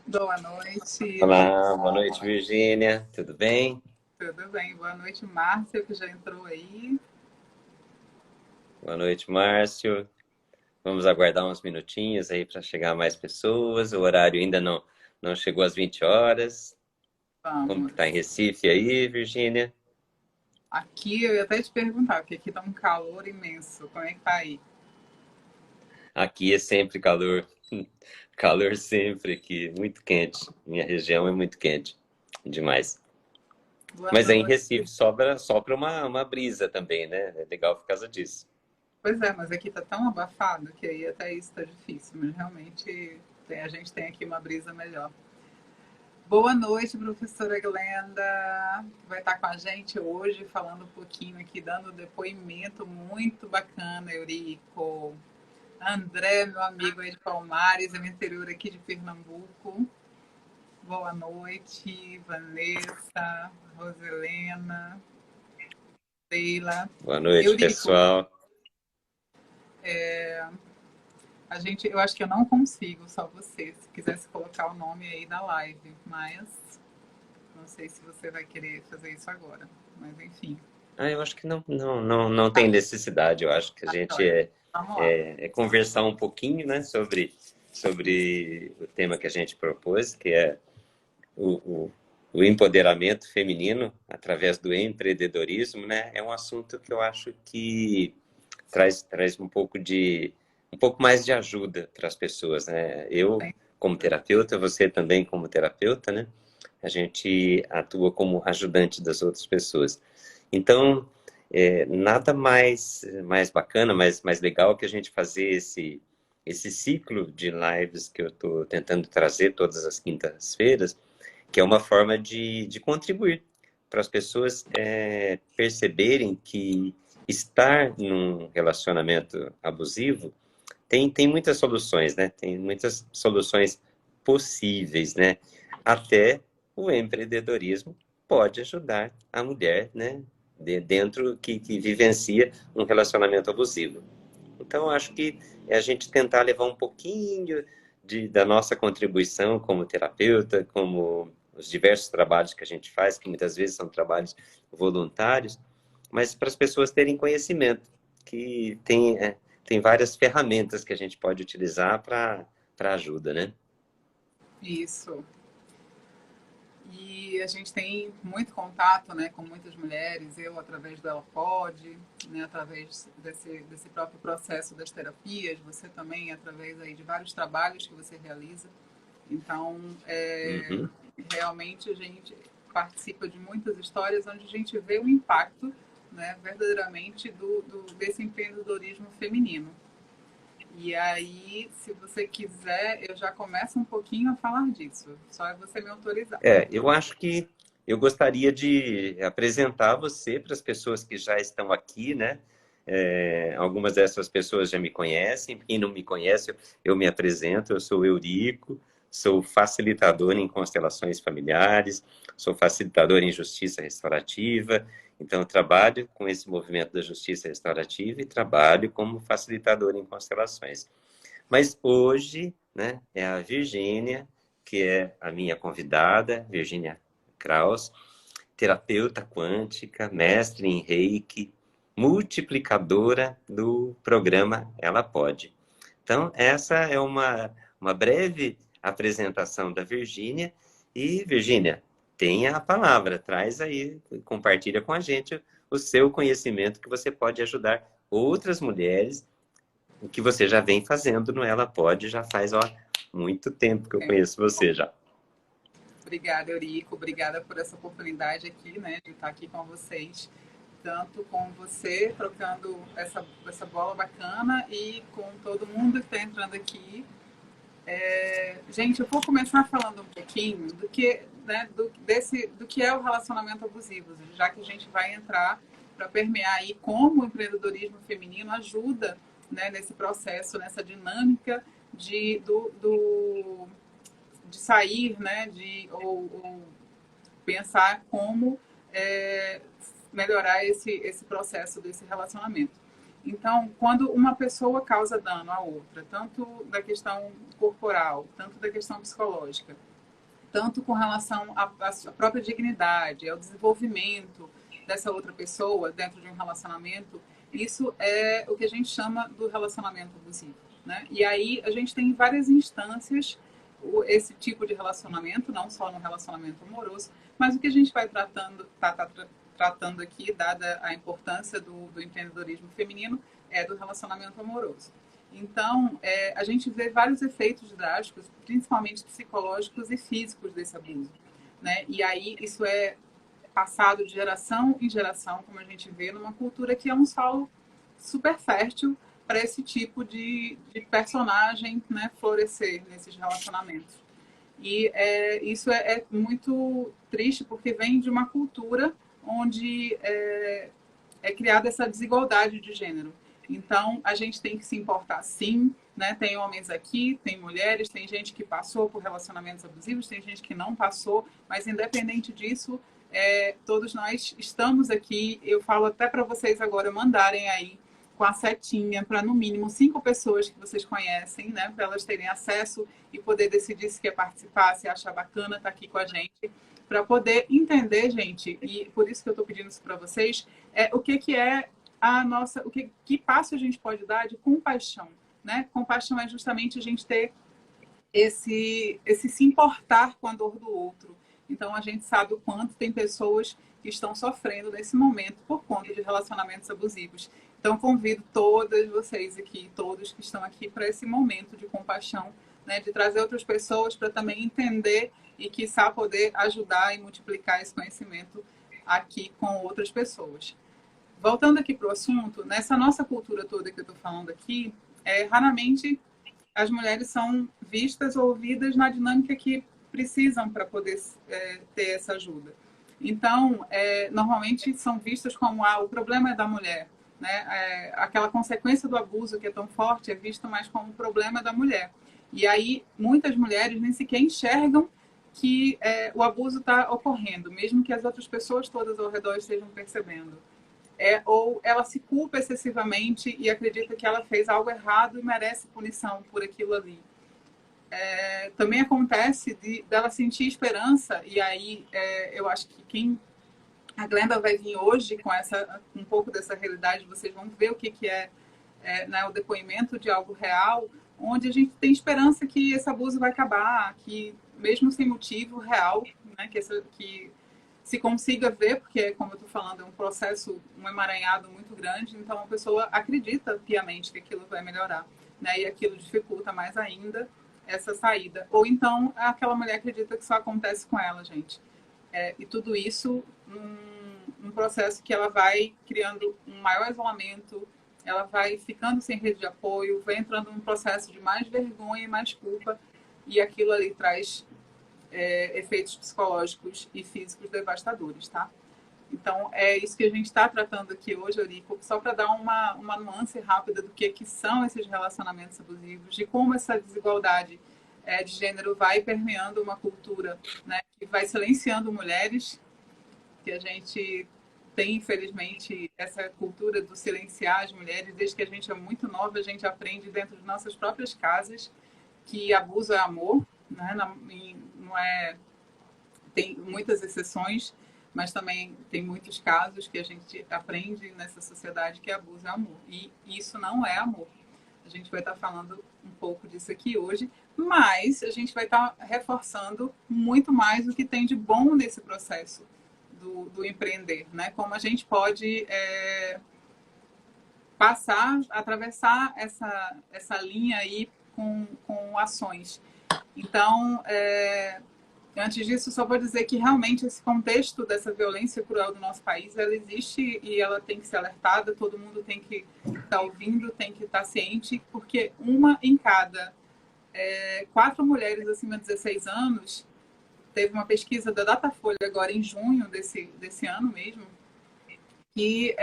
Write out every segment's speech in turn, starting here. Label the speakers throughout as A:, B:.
A: Boa noite,
B: Olá, boa noite, Virgínia. Tudo bem?
A: tudo bem? Boa noite, Márcia, que já entrou aí.
B: Boa noite, Márcio. Vamos aguardar uns minutinhos aí para chegar mais pessoas. O horário ainda não chegou às 20 horas. Como que tá em
A: Vamos.
B: Recife aí, Virgínia?
A: Aqui eu ia até te perguntar, porque aqui tá um calor imenso. Como é que tá aí?
B: Aqui é sempre calor. Calor sempre aqui, muito quente. Minha região é muito quente, demais.
A: Boa
B: Mas aí em Recife
A: noite.
B: sopra uma brisa também, né? É legal por causa disso.
A: Pois é, mas aqui tá tão abafado que aí até isso tá difícil, mas realmente a gente tem aqui uma brisa melhor. Boa noite, professora Glenda, que vai estar com a gente hoje, falando um pouquinho aqui, dando um depoimento muito bacana, Eurico. André, meu amigo aí de Palmares, é no interior aqui de Pernambuco. Boa noite, Vanessa, Roselena, Leila.
B: Boa noite,
A: Eurico,
B: pessoal.
A: eu acho que eu não consigo, só você, se quisesse colocar o nome aí da live, mas não sei se você vai querer fazer isso agora, mas enfim,
B: Eu acho que não tem necessidade. Eu acho que a gente
A: olha, vamos lá.
B: é conversar um pouquinho, né, sobre o tema que a gente propôs, que é o, o, o empoderamento feminino através do empreendedorismo, né? É um assunto que eu acho que traz um pouco mais de ajuda para as pessoas, né? Eu,
A: Bem,
B: como terapeuta, você também como terapeuta, né? A gente atua como ajudante das outras pessoas. Então, nada mais bacana, mais legal que a gente fazer esse ciclo de lives que eu estou tentando trazer todas as quintas-feiras, que é uma forma de contribuir para as pessoas perceberem que estar num relacionamento abusivo tem muitas soluções, né? Tem muitas soluções possíveis, né? Até o empreendedorismo pode ajudar a mulher, né? Dentro que vivencia um relacionamento abusivo. Então, acho que é a gente tentar levar um pouquinho da nossa contribuição como terapeuta, como os diversos trabalhos que a gente faz, que muitas vezes são trabalhos voluntários, mas para as pessoas terem conhecimento, que tem várias ferramentas que a gente pode utilizar para ajuda, né?
A: isso. E a gente tem muito contato, né, com muitas mulheres, eu através do Ela Pode, né, através desse próprio processo das terapias, você também através aí de vários trabalhos que você realiza. Então,
B: Uhum.
A: realmente a gente participa de muitas histórias onde a gente vê o impacto, né, verdadeiramente desse empreendedorismo feminino. E aí, se você quiser, eu já começo um pouquinho a falar disso. Só é você me autorizar.
B: Eu acho que eu gostaria de apresentar você para as pessoas que já estão aqui, né? Algumas dessas pessoas já me conhecem, quem não me conhece, eu me apresento, eu sou Eurico, sou facilitador em constelações familiares, sou facilitador em justiça restaurativa, então eu trabalho com esse movimento da justiça restaurativa e trabalho como facilitador em constelações. Mas hoje, né, é a Virgínia, que é a minha convidada, Virgínia Kraus, terapeuta quântica, mestre em Reiki, multiplicadora do programa Ela Pode. Então, essa é uma breve apresentação da Virgínia. E, Virgínia, tenha a palavra, traz aí, compartilha com a gente o seu conhecimento que você pode ajudar outras mulheres o que você já vem fazendo no Ela Pode, já faz muito tempo que eu
A: É.
B: conheço você já.
A: Obrigada, Eurico. Obrigada por essa oportunidade aqui, né, de estar aqui com vocês. Tanto com você, trocando essa bola bacana, e com todo mundo que está entrando aqui. Gente, eu vou começar falando um pouquinho do que, né, do que é o relacionamento abusivo, já que a gente vai entrar para permear aí como o empreendedorismo feminino ajuda, né, nesse processo, nessa dinâmica de, de sair, né, ou pensar como é, melhorar esse processo desse relacionamento. Então, quando uma pessoa causa dano à outra, tanto da questão corporal, tanto da questão psicológica, tanto com relação à sua própria dignidade, ao desenvolvimento dessa outra pessoa dentro de um relacionamento, isso é o que a gente chama do relacionamento abusivo, né? E aí a gente tem várias instâncias esse tipo de relacionamento, não só no relacionamento amoroso, mas o que a gente vai tratando aqui, dada a importância do empreendedorismo feminino, é do relacionamento amoroso. Então, a gente vê vários efeitos drásticos, principalmente psicológicos e físicos desse abuso, né? E aí isso é passado de geração em geração, como a gente vê, numa cultura que é um solo super fértil para esse tipo de personagem, né, florescer nesses relacionamentos. E isso é muito triste, porque vem de uma cultura onde é criada essa desigualdade de gênero. Então, a gente tem que se importar, sim, né? Tem homens aqui, tem mulheres, tem gente que passou por relacionamentos abusivos, tem gente que não passou, mas independente disso, todos nós estamos aqui. Eu falo até para vocês agora mandarem aí com a setinha para no mínimo 5 pessoas que vocês conhecem, né? Para elas terem acesso e poder decidir se quer participar, se acha bacana estar aqui com a gente, para poder entender, gente, e por isso que eu estou pedindo isso para vocês, o que é a nossa, que passo a gente pode dar de compaixão, né? Compaixão é justamente a gente ter esse se importar com a dor do outro. Então a gente sabe o quanto tem pessoas que estão sofrendo nesse momento por conta de relacionamentos abusivos. Então convido todas vocês aqui, todos que estão aqui para esse momento de compaixão, né? De trazer outras pessoas para também entender e quiçá poder ajudar e multiplicar esse conhecimento aqui com outras pessoas. Voltando aqui para o assunto, nessa nossa cultura toda que eu estou falando aqui, raramente as mulheres são vistas ou ouvidas na dinâmica que precisam para poder ter essa ajuda. Então, normalmente são vistas como o problema é da mulher, né? Aquela consequência do abuso que é tão forte é vista mais como o problema da mulher. E aí, muitas mulheres nem sequer enxergam que o abuso está ocorrendo, mesmo que as outras pessoas todas ao redor estejam percebendo. Ou ela se culpa excessivamente e acredita que ela fez algo errado e merece punição por aquilo ali. Também acontece dela sentir esperança, e aí eu acho que a Glenda vai vir hoje com um pouco dessa realidade, vocês vão ver o que né, o depoimento de algo real, onde a gente tem esperança que esse abuso vai acabar, que mesmo sem motivo real, né, que se consiga ver, porque, como eu estou falando, é um processo, um emaranhado muito grande, então a pessoa acredita piamente que aquilo vai melhorar, né? E aquilo dificulta mais ainda essa saída. Ou então aquela mulher acredita que só acontece com ela, gente. E tudo isso num processo que ela vai criando um maior isolamento, ela vai ficando sem rede de apoio, vai entrando num processo de mais vergonha e mais culpa, e aquilo ali traz efeitos psicológicos e físicos devastadores, tá? Então, é isso que a gente está tratando aqui hoje, Eurico, só para dar uma nuance rápida do que são esses relacionamentos abusivos, de como essa desigualdade de gênero vai permeando uma cultura, né, que vai silenciando mulheres, que a gente tem, infelizmente, essa cultura do silenciar as mulheres. Desde que a gente é muito nova, a gente aprende dentro de nossas próprias casas que abuso é amor, né? Não tem muitas exceções, mas também tem muitos casos que a gente aprende nessa sociedade que abuso é amor. E isso não é amor. A gente vai estar falando um pouco disso aqui hoje, mas a gente vai estar reforçando muito mais o que tem de bom nesse processo do empreender, né? Como a gente pode atravessar essa linha aí com ações. Então, antes disso, só vou dizer que realmente esse contexto dessa violência cruel do nosso país, ela existe e ela tem que ser alertada, todo mundo tem que estar ouvindo, tem que estar ciente, porque uma em cada 4 mulheres acima de 16 anos, teve uma pesquisa da Datafolha agora em junho desse ano mesmo, que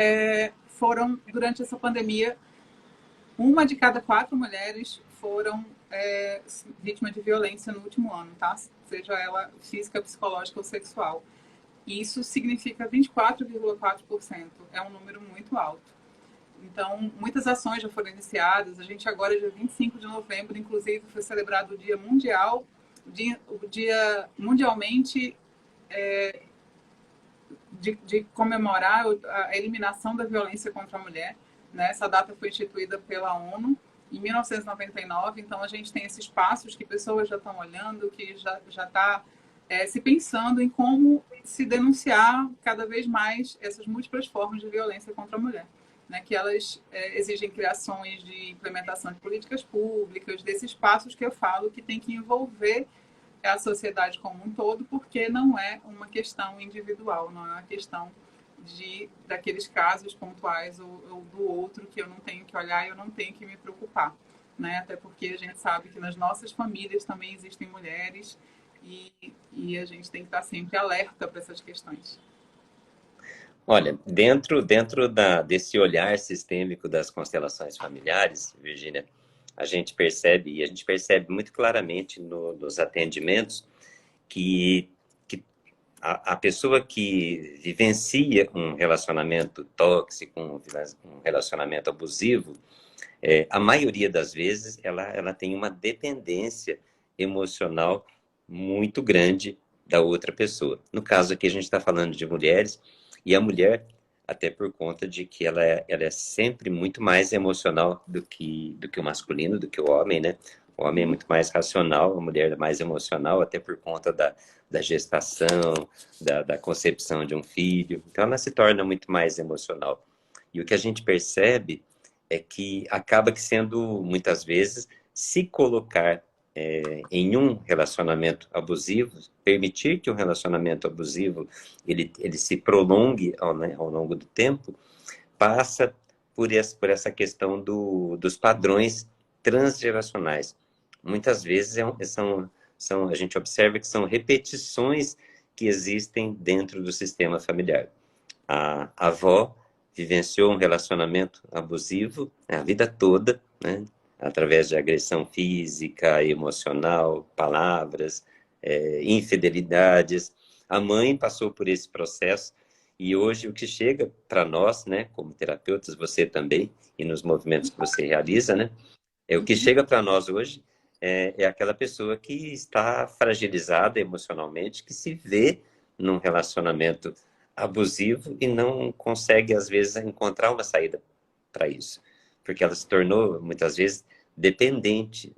A: foram, durante essa pandemia, uma de cada 4 mulheres foram vítimas de violência no último ano, tá? Seja ela física, psicológica ou sexual. Isso significa 24,4%. É um número muito alto. Então, muitas ações já foram iniciadas. A gente agora, dia 25 de novembro, inclusive, foi celebrado o Dia Mundial o dia mundialmente de comemorar a eliminação da violência contra a mulher. Né? Essa data foi instituída pela ONU em 1999, então a gente tem esses passos que pessoas já estão olhando, que já está se pensando em como se denunciar cada vez mais essas múltiplas formas de violência contra a mulher. Né, que elas exigem criações de implementação de políticas públicas, desses passos que eu falo que tem que envolver a sociedade como um todo, porque não é uma questão individual, não é uma questão daqueles casos pontuais ou do outro que eu não tenho que olhar e eu não tenho que me preocupar. Né? Até porque a gente sabe que nas nossas famílias também existem mulheres e a gente tem que estar sempre alerta para essas questões.
B: Olha, dentro desse olhar sistêmico das constelações familiares, Virgínia, a gente percebe muito claramente nos atendimentos que a pessoa que vivencia um relacionamento tóxico, um relacionamento abusivo, a maioria das vezes ela tem uma dependência emocional muito grande da outra pessoa. No caso aqui a gente está falando de mulheres, e a mulher, até por conta de que ela é sempre muito mais emocional do que o masculino, do que o homem, né? O homem é muito mais racional, a mulher é mais emocional, até por conta da gestação, da concepção de um filho. Então, ela se torna muito mais emocional. E o que a gente percebe é que acaba que sendo, muitas vezes, se colocar em um relacionamento abusivo, permitir que um relacionamento abusivo ele se prolongue ao longo do tempo, passa por essa questão dos padrões transgeracionais. Muitas vezes a gente observa que são repetições que existem dentro do sistema familiar. A avó vivenciou um relacionamento abusivo a vida toda, né? Através de agressão física, emocional, palavras, infidelidades. A mãe passou por esse processo e hoje o que chega para nós, né, como terapeutas, você também, e nos movimentos que você realiza, né, o que chega para nós hoje é aquela pessoa que está fragilizada emocionalmente, que se vê num relacionamento abusivo e não consegue, às vezes, encontrar uma saída para isso. Porque ela se tornou, muitas vezes, dependente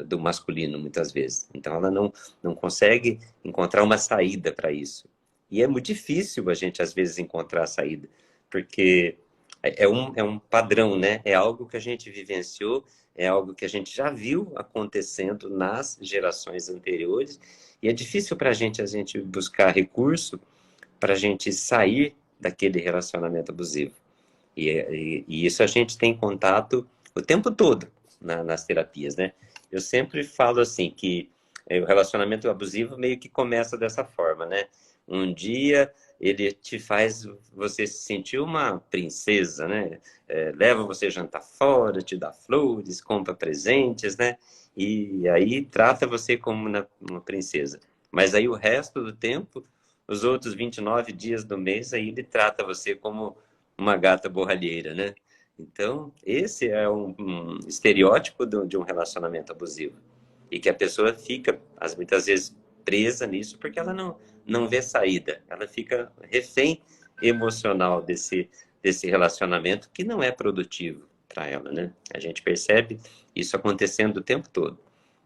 B: do masculino, muitas vezes. Então, ela não consegue encontrar uma saída para isso. E é muito difícil a gente, às vezes, encontrar a saída, porque é um padrão, né? É algo que a gente vivenciou, é algo que a gente já viu acontecendo nas gerações anteriores, e é difícil para a gente buscar recurso para a gente sair daquele relacionamento abusivo. E isso a gente tem contato o tempo todo nas terapias, né? Eu sempre falo assim que o relacionamento abusivo meio que começa dessa forma, né? Um dia ele te faz você se sentir uma princesa, né? Leva você jantar fora, te dá flores, compra presentes, né? E aí trata você como uma princesa. Mas aí o resto do tempo, os outros 29 dias do mês, aí ele trata você como uma gata borralheira, né? Então, esse é um estereótipo de um relacionamento abusivo. E que a pessoa fica, muitas vezes, presa nisso porque ela não vê saída. Ela fica refém emocional desse relacionamento que não é produtivo para ela, né? A gente percebe isso acontecendo o tempo todo.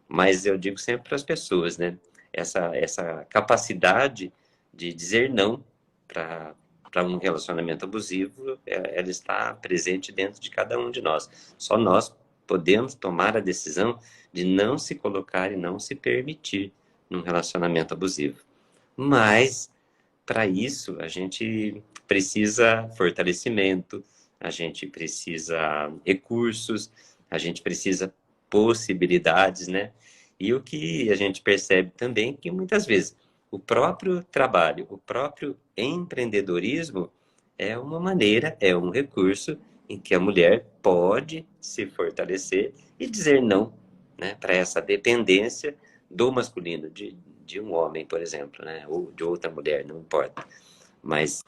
B: Mas eu digo sempre para as pessoas, né? Essa capacidade de dizer não para um relacionamento abusivo, ela está presente dentro de cada um de nós. Só nós podemos tomar a decisão de não se colocar e não se permitir num relacionamento abusivo. Mas, para isso, a gente precisa fortalecimento, a gente precisa recursos, a gente precisa possibilidades, né? E o que a gente percebe também é que muitas vezes o próprio trabalho, o próprio empreendedorismo é uma maneira, é um recurso em que a mulher pode se fortalecer e dizer não, né, para essa dependência do masculino, de um homem, por exemplo, né, ou de outra mulher, não importa. Mas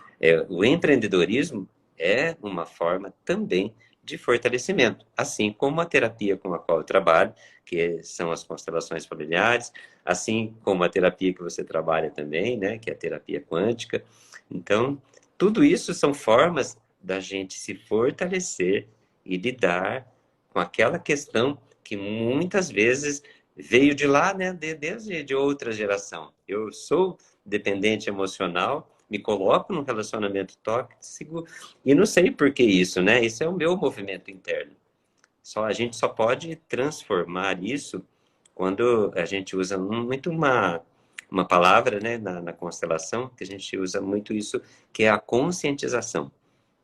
B: o empreendedorismo é uma forma também de fortalecimento, assim como a terapia com a qual eu trabalho, que são as constelações familiares, assim como a terapia que você trabalha também, né, que é a terapia quântica. Então, tudo isso são formas da gente se fortalecer e lidar com aquela questão que muitas vezes veio de lá, né, desde de outra geração. Eu sou dependente emocional, me coloco num relacionamento tóxico e não sei por que isso, né? Isso é o meu movimento interno. A gente só pode transformar isso quando a gente usa muito uma palavra, né, na constelação, que a gente usa muito isso, que é a conscientização.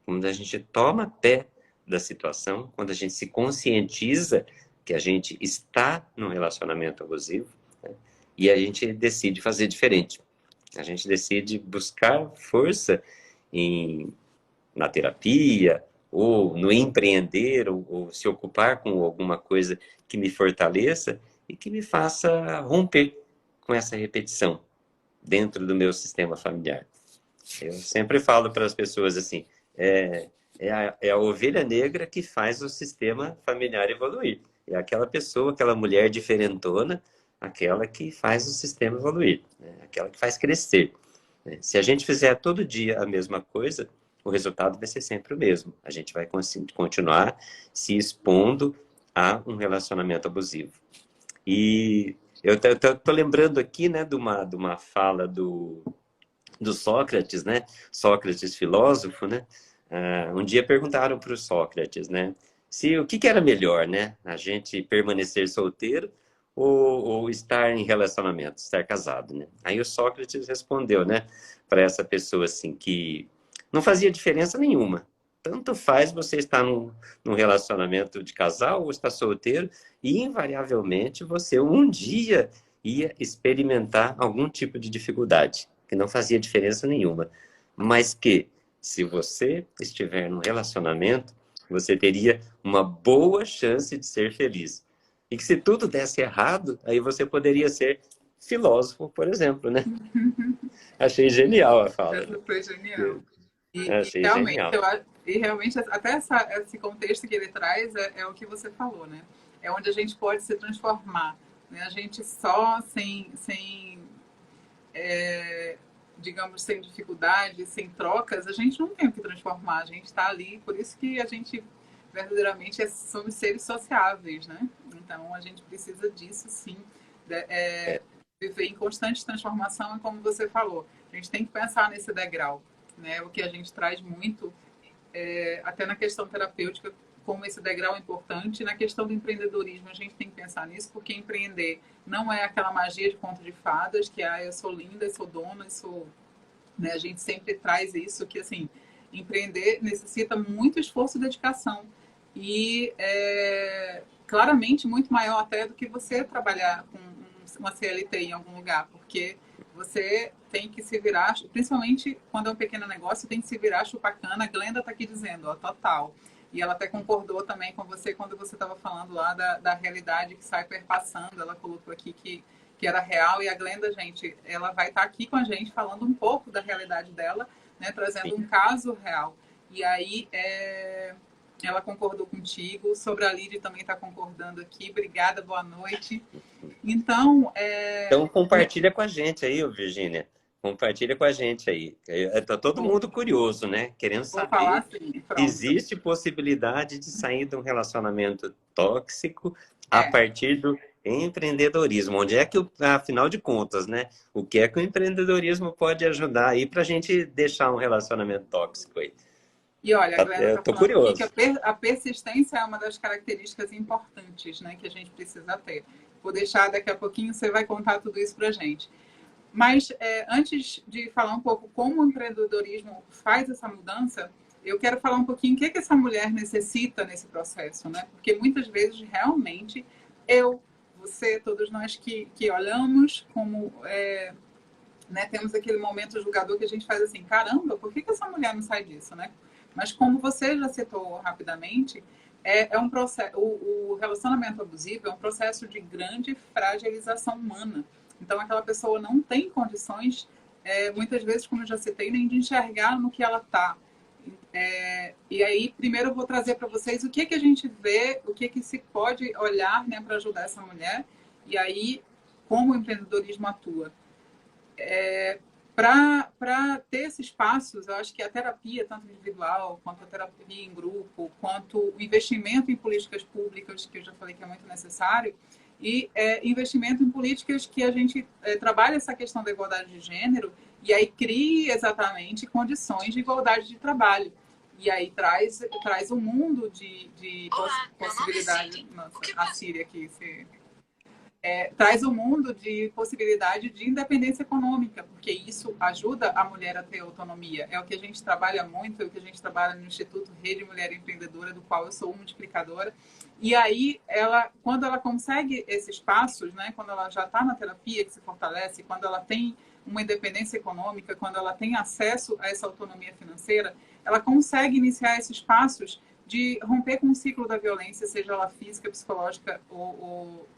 B: Quando a gente toma pé da situação, quando a gente se conscientiza que a gente está num relacionamento abusivo, né, e a gente decide fazer diferente. A gente decide buscar força em, na terapia, ou no empreender, ou se ocupar com alguma coisa que me fortaleça e que me faça romper com essa repetição dentro do meu sistema familiar. Eu sempre falo para as pessoas assim, é a ovelha negra que faz o sistema familiar evoluir. É aquela pessoa, aquela mulher diferentona, aquela que faz o sistema evoluir, né? Aquela que faz crescer, né? Se a gente fizer todo dia a mesma coisa, o resultado vai ser sempre o mesmo. A gente vai continuar se expondo a um relacionamento abusivo. E eu tô lembrando aqui, né, de uma fala do Sócrates, né? Sócrates, filósofo, né? Um dia perguntaram para o Sócrates, né? Se o que era melhor, né? A gente permanecer solteiro ou estar em relacionamento, estar casado, né? Aí o Sócrates respondeu, né? Para essa pessoa assim que não fazia diferença nenhuma. Tanto faz você estar num relacionamento de casal ou estar solteiro, e invariavelmente você um dia ia experimentar algum tipo de dificuldade que não fazia diferença nenhuma, mas que, se você estiver num relacionamento, você teria uma boa chance de ser feliz. E que se tudo desse errado, aí você poderia ser filósofo, por exemplo, né? Achei genial a fala, né?
A: Essa foi genial. E
B: Achei
A: realmente,
B: genial.
A: e realmente até esse contexto que ele traz é o que você falou, né? É onde a gente pode se transformar. Né? A gente só sem digamos, sem dificuldade, sem trocas, a gente não tem o que transformar. A gente está ali, por isso que a gente verdadeiramente somos seres sociáveis, né? Então a gente precisa disso, sim. Viver em constante transformação é como você falou. A gente tem que pensar nesse degrau, né? O que a gente traz muito, até na questão terapêutica, como esse degrau é importante. Na questão do empreendedorismo, a gente tem que pensar nisso, porque empreender não é aquela magia de conto de fadas, que eu sou linda, eu sou dona, eu sou... Né? A gente sempre traz isso, que assim, empreender necessita muito esforço e dedicação. E claramente muito maior até do que você trabalhar com uma CLT em algum lugar, porque você tem que se virar, principalmente quando é um pequeno negócio, tem que se virar chupacana. A Glenda está aqui dizendo, ó, total. E ela até concordou também com você quando você estava falando lá da realidade que sai perpassando. Ela colocou aqui que era real. E a Glenda, gente, ela vai estar aqui com a gente falando um pouco da realidade dela, né, trazendo um caso real. E aí, ela concordou contigo. Sobre a Lídia também está concordando aqui. Obrigada, boa noite. Então,
B: Então compartilha com a gente aí, Virgínia. Compartilha com a gente aí. Tá todo mundo curioso, né? Querendo
A: vou falar
B: saber
A: assim,
B: se
A: pronto.
B: existe possibilidade de sair de um relacionamento tóxico a
A: É.
B: partir do empreendedorismo. Onde é que, afinal de contas, né? O que é que o empreendedorismo pode ajudar aí para a gente deixar um relacionamento tóxico aí?
A: E olha, a Glenda
B: Eu
A: está
B: tô
A: falando aqui que
B: curioso.
A: a persistência é uma das características importantes, né, que a gente precisa ter. Vou deixar daqui a pouquinho, você vai contar tudo isso para a gente. Mas antes de falar um pouco como o empreendedorismo faz essa mudança, eu quero falar um pouquinho o que essa mulher necessita nesse processo, né? Porque muitas vezes, realmente, você, todos nós que olhamos como... né, temos aquele momento julgador que a gente faz assim, caramba, por que essa mulher não sai disso, né? Mas como você já citou rapidamente, é um processo, o relacionamento abusivo é um processo de grande fragilização humana. Então aquela pessoa não tem condições, muitas vezes, como eu já citei, nem de enxergar no que ela está. E aí, primeiro eu vou trazer para vocês o que a gente vê, o que se pode olhar, né, para ajudar essa mulher, e aí como o empreendedorismo atua. Para ter esses passos, eu acho que a terapia, tanto individual, quanto a terapia em grupo, quanto o investimento em políticas públicas, que eu já falei que é muito necessário, e investimento em políticas que a gente trabalha essa questão da igualdade de gênero e aí cria exatamente condições de igualdade de trabalho. E aí traz um mundo de possibilidade. Nossa, a Síria aqui se traz um mundo de possibilidade de independência econômica, porque isso ajuda a mulher a ter autonomia. É o que a gente trabalha muito, é o que a gente trabalha no Instituto Rede Mulher Empreendedora, do qual eu sou multiplicadora. E aí, quando ela consegue esses passos, né, quando ela já está na terapia, que se fortalece, quando ela tem uma independência econômica, quando ela tem acesso a essa autonomia financeira, ela consegue iniciar esses passos de romper com o ciclo da violência, seja ela física, psicológica ou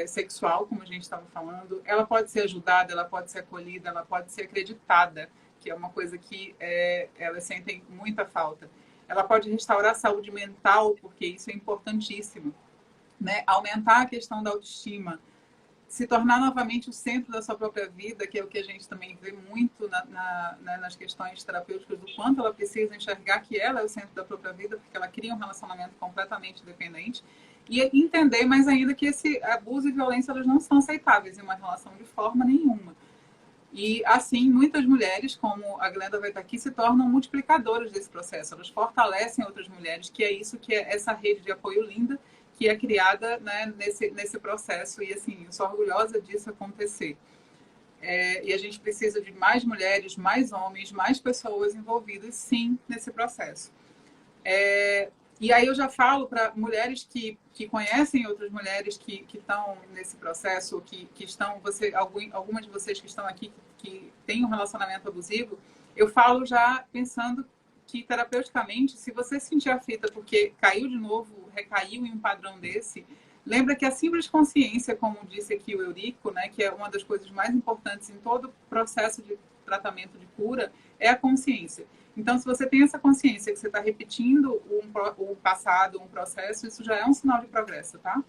A: sexual, como a gente estava falando. Ela pode ser ajudada, ela pode ser acolhida, ela pode ser acreditada, que é uma coisa que elas sentem muita falta. Ela pode restaurar a saúde mental, porque isso é importantíssimo, né? Aumentar a questão da autoestima, se tornar novamente o centro da sua própria vida, que é o que a gente também vê muito nas questões terapêuticas, do quanto ela precisa enxergar que ela é o centro da própria vida, porque ela cria um relacionamento completamente dependente, e entender mais ainda que esse abuso e violência elas não são aceitáveis em uma relação de forma nenhuma. E, assim, muitas mulheres, como a Glenda vai estar aqui, se tornam multiplicadoras desse processo. Elas fortalecem outras mulheres, que é isso que é essa rede de apoio linda que é criada, né, nesse processo. E, assim, eu sou orgulhosa disso acontecer. E a gente precisa de mais mulheres, mais homens, mais pessoas envolvidas, sim, nesse processo. E aí eu já falo para mulheres que conhecem outras mulheres que estão nesse processo, que estão, algumas de vocês que estão aqui, que têm um relacionamento abusivo, eu falo já pensando que terapeuticamente, se você se sentir aflita porque caiu de novo, recaiu em um padrão desse, lembra que a simples consciência, como disse aqui o Eurico, né, que é uma das coisas mais importantes em todo processo de tratamento de cura, é a consciência. Então, se você tem essa consciência que você está repetindo o passado, um processo, isso já é um sinal de progresso, tá?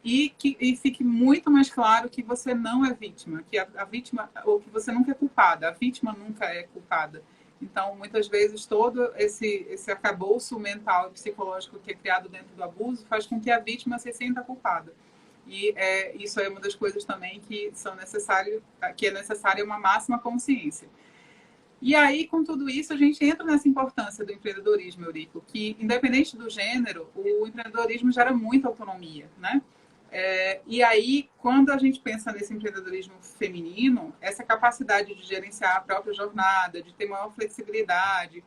A: E fique muito mais claro que você não é vítima, que a vítima, ou que você nunca é culpada, a vítima nunca é culpada. Então, muitas vezes, todo esse arcabouço mental e psicológico que é criado dentro do abuso faz com que a vítima se sinta culpada. E isso é uma das coisas também que é necessária uma máxima consciência. E aí, com tudo isso, a gente entra nessa importância do empreendedorismo, Eurico, que, independente do gênero, o empreendedorismo gera muita autonomia, né? E aí, quando a gente pensa nesse empreendedorismo feminino, essa capacidade de gerenciar a própria jornada, de ter maior flexibilidade,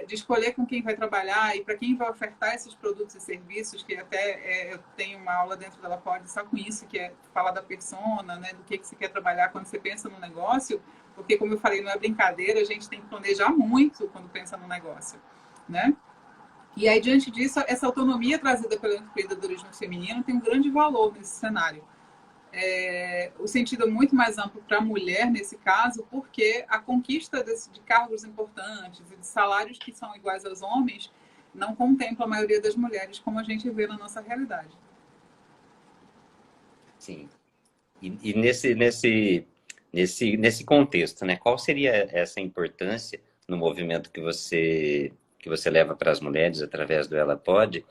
A: de escolher com quem vai trabalhar e para quem vai ofertar esses produtos e serviços, que até eu tenho uma aula dentro da LaPod só com isso, que é falar da persona, né, do que você quer trabalhar quando você pensa no negócio, porque, como eu falei, não é brincadeira, a gente tem que planejar muito quando pensa no negócio, né? E aí, diante disso, essa autonomia trazida pelo empreendedorismo feminino tem um grande valor nesse cenário. O sentido é muito mais amplo para a mulher, nesse caso, porque a conquista de cargos importantes e de salários que são iguais aos homens não contempla a maioria das mulheres, como a gente vê na nossa realidade.
B: Sim. E nesse contexto, né, qual seria essa importância no movimento que você leva para as mulheres através do Ela Pode?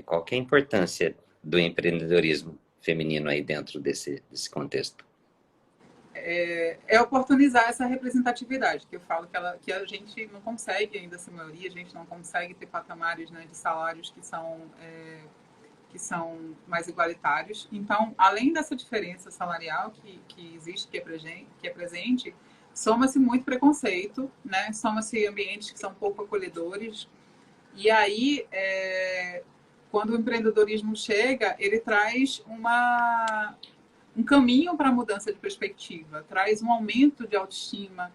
B: Qual que é a importância do empreendedorismo feminino aí dentro desse contexto?
A: Oportunizar essa representatividade, que eu falo que a gente não consegue ainda ser maioria, a gente não consegue ter patamares, né, de salários que são mais igualitários. Então, além dessa diferença salarial que existe, que é presente, soma-se muito preconceito, né? Soma-se ambientes que são pouco acolhedores. E aí, quando o empreendedorismo chega, ele traz um caminho para a mudança de perspectiva, traz um aumento de autoestima,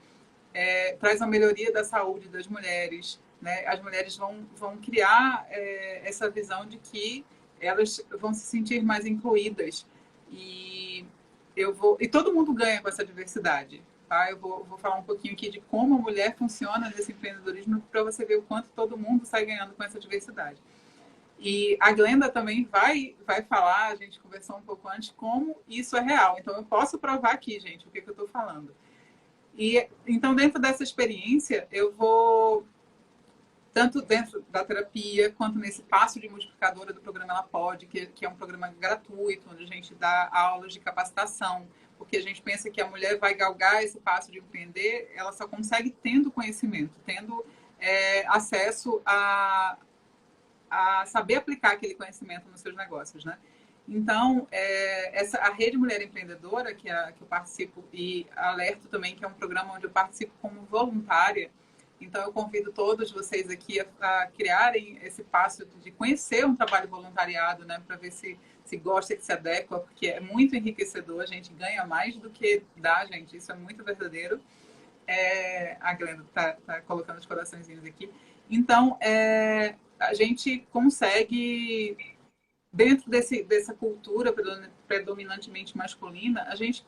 A: traz uma melhoria da saúde das mulheres, né? As mulheres vão criar essa visão de que elas vão se sentir mais incluídas e todo mundo ganha com essa diversidade. tá? Eu vou falar um pouquinho aqui de como a mulher funciona nesse empreendedorismo para você ver o quanto todo mundo sai ganhando com essa diversidade. E a Glenda também vai falar, a gente conversou um pouco antes, como isso é real. Então, eu posso provar aqui, gente, o que eu estou falando. E então, dentro dessa experiência, eu vou tanto dentro da terapia, quanto nesse passo de multiplicadora do programa Ela Pode, que é um programa gratuito, onde a gente dá aulas de capacitação, porque a gente pensa que a mulher vai galgar esse passo de empreender, ela só consegue tendo conhecimento, tendo acesso a saber aplicar aquele conhecimento nos seus negócios, né? Então, a Rede Mulher Empreendedora, que eu participo, e Alerto também, que é um programa onde eu participo como voluntária. Então, eu convido todos vocês aqui a criarem esse passo de conhecer um trabalho voluntariado, né, para ver se gosta, que se adequa, porque é muito enriquecedor, a gente ganha mais do que dá, gente, isso é muito verdadeiro. A Glenda está colocando os coraçõezinhos aqui. Então, a gente consegue, dentro dessa cultura predominantemente masculina, a gente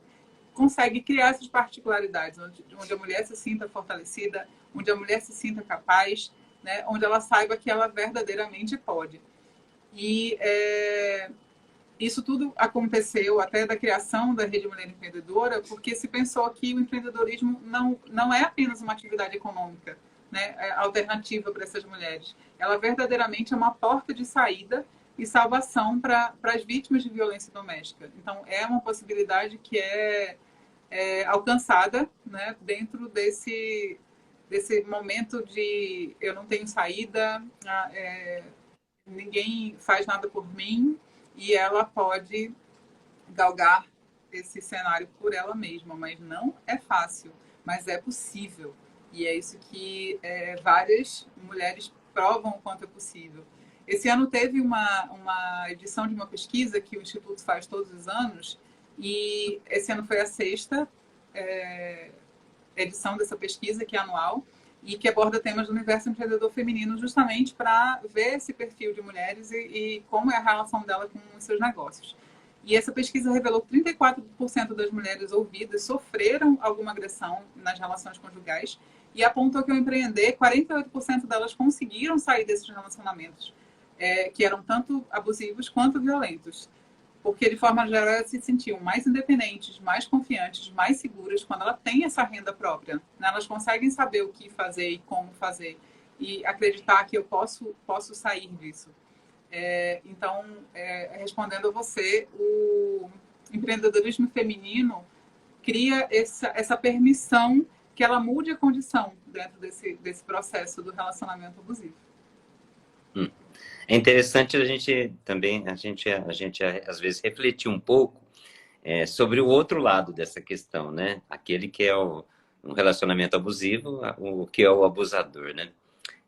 A: consegue criar essas particularidades, onde a mulher se sinta fortalecida, onde a mulher se sinta capaz, né, onde ela saiba que ela verdadeiramente pode. E isso tudo aconteceu até da criação da Rede Mulher Empreendedora, porque se pensou que o empreendedorismo não é apenas uma atividade econômica, né, alternativa para essas mulheres. Ela verdadeiramente é uma porta de saída e salvação para as vítimas de violência doméstica. Então, é uma possibilidade que é alcançada, né, dentro desse momento de eu não tenho saída, ninguém faz nada por mim, e ela pode galgar esse cenário por ela mesma, mas não é fácil, mas é possível. E é isso que várias mulheres provam o quanto é possível. Esse ano teve uma edição de uma pesquisa que o Instituto faz todos os anos, e esse ano foi a sexta edição dessa pesquisa, que é anual, e que aborda temas do universo empreendedor feminino, justamente para ver esse perfil de mulheres e como é a relação dela com os seus negócios. E essa pesquisa revelou que 34% das mulheres ouvidas sofreram alguma agressão nas relações conjugais e apontou que ao empreender, 48% delas conseguiram sair desses relacionamentos, que eram tanto abusivos quanto violentos. Porque, de forma geral, elas se sentiam mais independentes, mais confiantes, mais seguras quando ela tem essa renda própria, né? Elas conseguem saber o que fazer e como fazer e acreditar que eu posso sair disso. Então, respondendo a você, o empreendedorismo feminino cria essa permissão que ela mude a condição dentro desse processo do relacionamento abusivo.
B: É interessante a gente também, a gente às vezes refletir um pouco sobre o outro lado dessa questão, né? Aquele que é um relacionamento abusivo, o que é o abusador, né?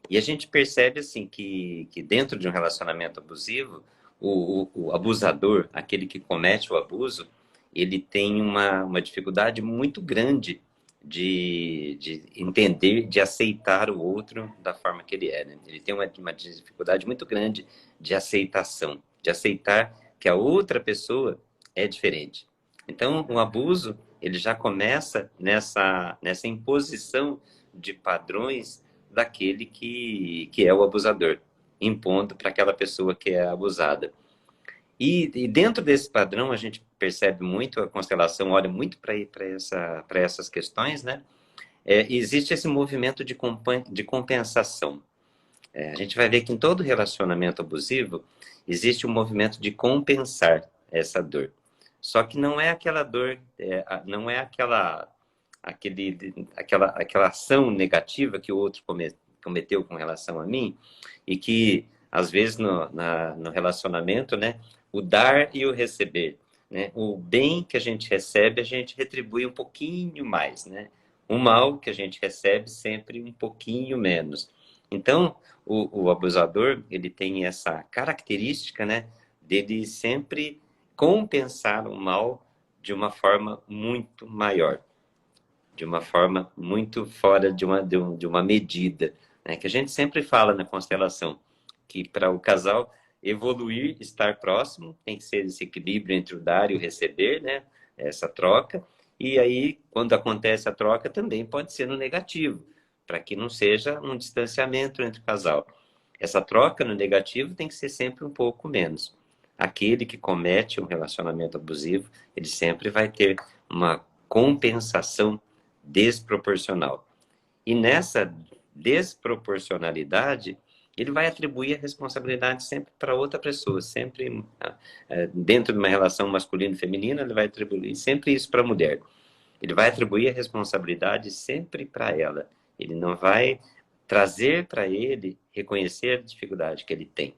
B: E a gente percebe assim que dentro de um relacionamento abusivo, o abusador, aquele que comete o abuso, ele tem uma dificuldade muito grande de entender, de aceitar o outro da forma que ele é, né? Ele tem uma dificuldade muito grande de aceitação, de aceitar que a outra pessoa é diferente. Então, o abuso, ele já começa nessa imposição de padrões daquele que é o abusador, impondo para aquela pessoa que é abusada. E dentro desse padrão, a gente percebe muito, a constelação olha muito para essas questões, né? Existe esse movimento de compensação. A gente vai ver que em todo relacionamento abusivo, existe um movimento de compensar essa dor. Só que não é aquela dor, não é aquela ação negativa que o outro cometeu com relação a mim, e que, às vezes, no relacionamento, né, o dar e o receber, né, o bem que a gente recebe, a gente retribui um pouquinho mais, né, o mal que a gente recebe, sempre um pouquinho menos. Então, o abusador, ele tem essa característica, né, dele sempre compensar o mal de uma forma muito maior, de uma forma muito fora de uma medida, né? Que a gente sempre fala na constelação, que para o casal evoluir, estar próximo, tem que ser esse equilíbrio entre o dar e o receber, né? Essa troca, E aí, quando acontece a troca, também pode ser no negativo, para que não seja um distanciamento entre o casal. Essa troca no negativo tem que ser sempre um pouco menos. Aquele que comete um relacionamento abusivo, ele sempre vai ter uma compensação desproporcional. E nessa desproporcionalidade, ele vai atribuir a responsabilidade sempre para outra pessoa, sempre dentro de uma relação masculino e feminina, ele vai atribuir sempre isso para a mulher. Ele vai atribuir a responsabilidade sempre para ela. Ele não vai trazer para ele reconhecer a dificuldade que ele tem.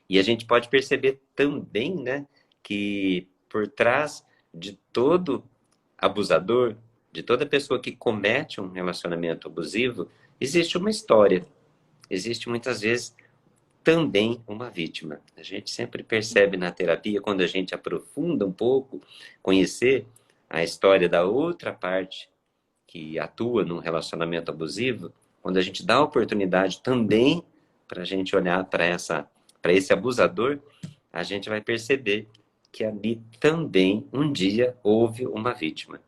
B: E a gente pode perceber também, né, que por trás de todo abusador, de toda pessoa que comete um relacionamento abusivo, existe uma história. Existe muitas vezes também uma vítima. A gente sempre percebe na terapia, quando a gente aprofunda um pouco, conhecer a história da outra parte que atua num relacionamento abusivo, quando a gente dá a oportunidade também para a gente olhar para esse abusador, a gente vai perceber que ali também um dia houve uma vítima.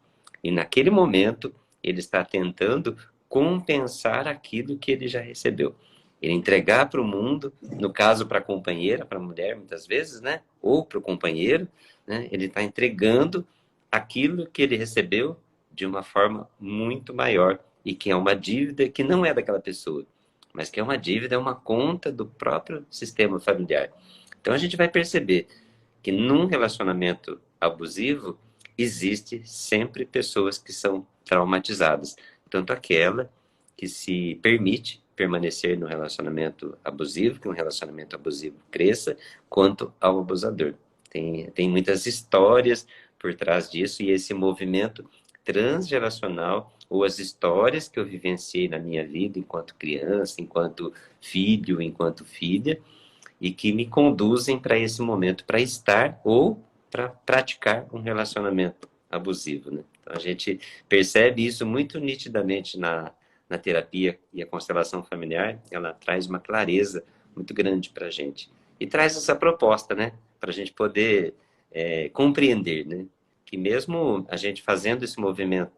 B: E naquele momento ele está tentando compensar aquilo que ele já recebeu. Ele entregar para o mundo, no caso para a companheira, para a mulher muitas vezes, né? Ou para o companheiro, né? Ele está entregando aquilo que ele recebeu de uma forma muito maior e que é uma dívida que não é daquela pessoa, mas que é uma dívida, é uma conta do próprio sistema familiar. Então a gente vai perceber que num relacionamento abusivo existe sempre pessoas que são traumatizadas, tanto aquela que se permite permanecer no relacionamento abusivo, que um relacionamento abusivo cresça, quanto ao abusador. Tem muitas histórias por trás disso e esse movimento transgeracional ou as histórias que eu vivenciei na minha vida enquanto criança, enquanto filho, enquanto filha, e que me conduzem para esse momento, para estar ou para praticar um relacionamento abusivo, né? Então, a gente percebe isso muito nitidamente na terapia, e a constelação familiar, ela traz uma clareza muito grande para a gente. E traz essa proposta, né? Para a gente poder compreender, né? Que mesmo a gente fazendo esse movimento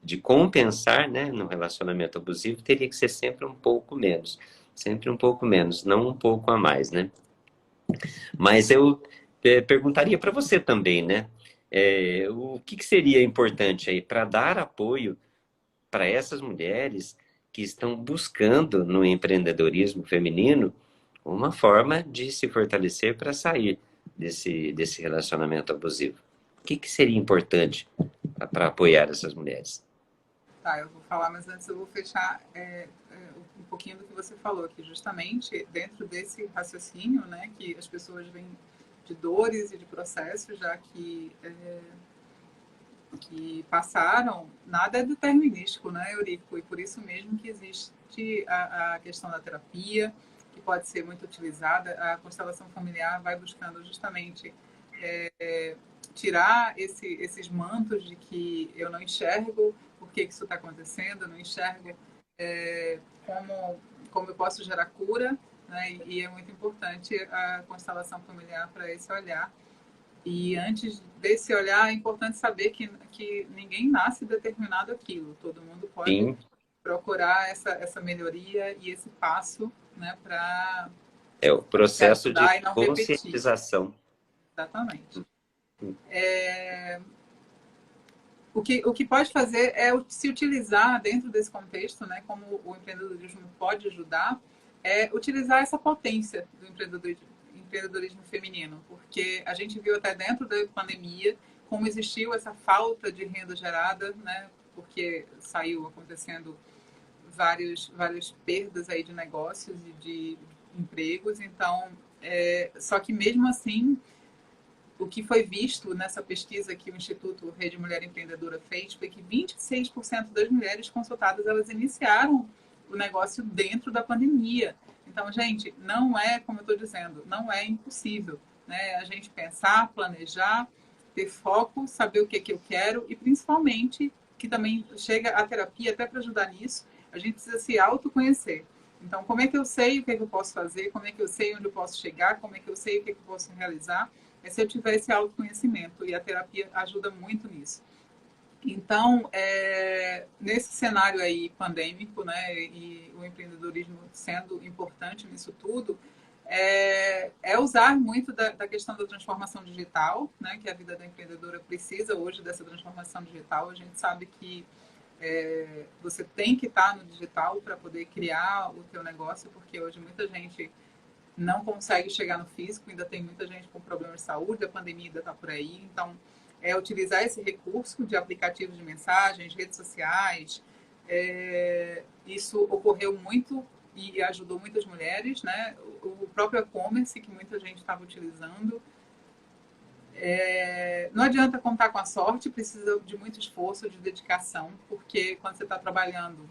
B: de compensar, né, no relacionamento abusivo, teria que ser sempre um pouco menos. Sempre um pouco menos, não um pouco a mais, né? Mas eu perguntaria para você também, né? O que seria importante aí para dar apoio para essas mulheres que estão buscando no empreendedorismo feminino uma forma de se fortalecer para sair desse relacionamento abusivo? O que seria importante para apoiar essas mulheres?
A: Tá, eu vou falar, mas antes eu vou fechar um pouquinho do que você falou, que justamente dentro desse raciocínio, né, que as pessoas vêm de dores e de processos já que passaram, nada é determinístico, né, Eurico? E por isso mesmo que existe a questão da terapia, que pode ser muito utilizada. A constelação familiar vai buscando justamente tirar esses mantos de que eu não enxergo por que isso está acontecendo, eu não enxergo como eu posso gerar cura, né? E é muito importante a constelação familiar para esse olhar. E antes desse olhar, é importante saber que ninguém nasce determinado aquilo. Todo mundo pode
B: Sim,
A: procurar essa melhoria e esse passo, né, para
B: é o
A: se
B: processo de
A: ajudar e não repetir.
B: conscientização.
A: Exatamente. O que pode fazer é se utilizar dentro desse contexto, né, como o empreendedorismo pode ajudar, é utilizar essa potência do empreendedorismo feminino, porque a gente viu até dentro da pandemia como existiu essa falta de renda gerada, né, porque saiu acontecendo várias perdas aí de negócios e de empregos, então, só que mesmo assim o que foi visto nessa pesquisa que o Instituto Rede Mulher Empreendedora fez foi que 26% das mulheres consultadas, elas iniciaram o negócio dentro da pandemia. Então, gente, não é, como eu estou dizendo, não é impossível, né? A gente pensar, planejar, ter foco, saber o que eu quero e, principalmente, que também chega a terapia até para ajudar nisso, a gente precisa se autoconhecer. Então, como é que eu sei o que eu posso fazer? Como é que eu sei onde eu posso chegar? Como é que eu sei o que eu posso realizar? É se eu tiver esse autoconhecimento, e a terapia ajuda muito nisso. Então, nesse cenário aí pandêmico, né, e o empreendedorismo sendo importante nisso tudo, usar muito da questão da transformação digital, né, que a vida da empreendedora precisa hoje dessa transformação digital. A gente sabe que você tem que estar no digital para poder criar o teu negócio, porque hoje muita gente não consegue chegar no físico, ainda tem muita gente com problemas de saúde, a pandemia ainda está por aí. Então, utilizar esse recurso de aplicativos de mensagens, redes sociais. Isso ocorreu muito e ajudou muitas mulheres, né? O próprio e-commerce, que muita gente estava utilizando. Não adianta contar com a sorte, precisa de muito esforço, de dedicação, porque quando você está trabalhando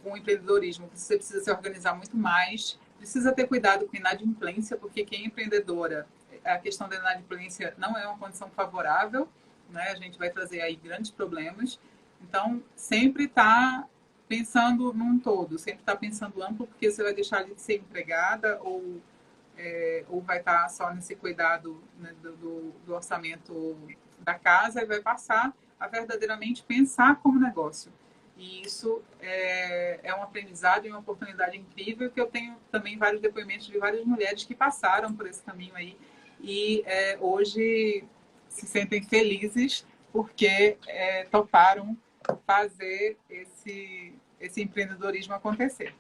A: com o empreendedorismo, você precisa se organizar muito mais, precisa ter cuidado com a inadimplência, porque quem é empreendedora, a questão da inadimplência não é uma condição favorável, né? A gente vai trazer aí grandes problemas. Então, sempre está pensando num todo, sempre está pensando amplo, porque você vai deixar de ser empregada ou vai estar só nesse cuidado, né, do orçamento da casa e vai passar a verdadeiramente pensar como negócio. E isso é um aprendizado e uma oportunidade incrível, que eu tenho também vários depoimentos de várias mulheres que passaram por esse caminho aí e hoje se sentem felizes porque toparam fazer esse empreendedorismo acontecer.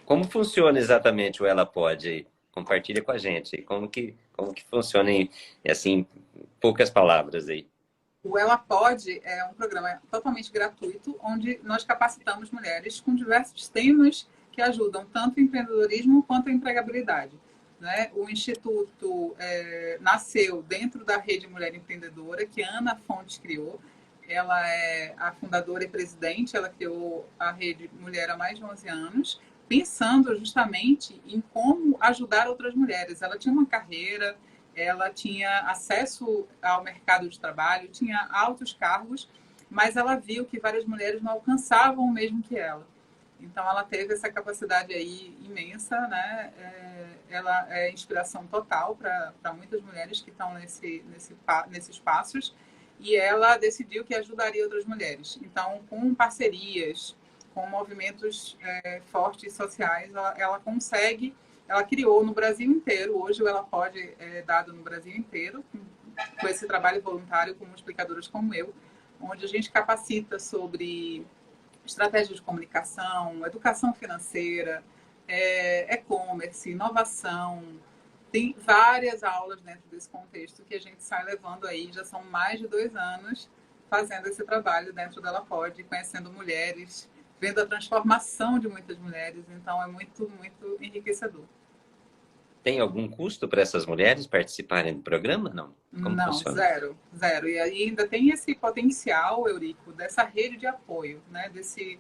B: Como funciona exatamente o Ela Pode aí? Compartilha com a gente aí. Como que funciona em, assim, poucas palavras aí?
A: O Ela Pode é um programa totalmente gratuito, onde nós capacitamos mulheres com diversos temas que ajudam tanto o empreendedorismo quanto a empregabilidade. Né? O Instituto nasceu dentro da Rede Mulher Empreendedora, que a Ana Fontes criou. Ela é a fundadora e presidente, ela criou a Rede Mulher há mais de 11 anos, pensando justamente em como ajudar outras mulheres. Ela tinha uma carreira, ela tinha acesso ao mercado de trabalho, tinha altos cargos, mas ela viu que várias mulheres não alcançavam o mesmo que ela. Então, ela teve essa capacidade aí imensa, né? Ela é inspiração total para muitas mulheres que estão nesses passos, e ela decidiu que ajudaria outras mulheres. Então, com parcerias, com movimentos fortes sociais, ela consegue. Ela criou no Brasil inteiro, hoje Ela Pode dado no Brasil inteiro, com esse trabalho voluntário com multiplicadoras como eu, onde a gente capacita sobre estratégia de comunicação, educação financeira, e-commerce, inovação. Tem várias aulas dentro desse contexto que a gente sai levando aí, já são mais de 2 anos fazendo esse trabalho dentro da Ela Pode, conhecendo mulheres, vendo a transformação de muitas mulheres, então é muito, muito enriquecedor.
B: Tem algum custo para essas mulheres participarem do programa? Não. Como
A: Não,
B: funciona?
A: zero, zero. E aí ainda tem esse potencial, Eurico, dessa rede de apoio, né? Desse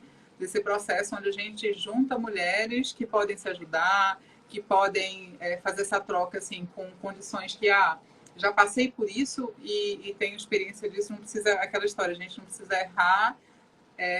A: processo onde a gente junta mulheres que podem se ajudar, que podem fazer essa troca assim, com condições que já passei por isso e tenho experiência disso, não precisa, aquela história, a gente não precisa errar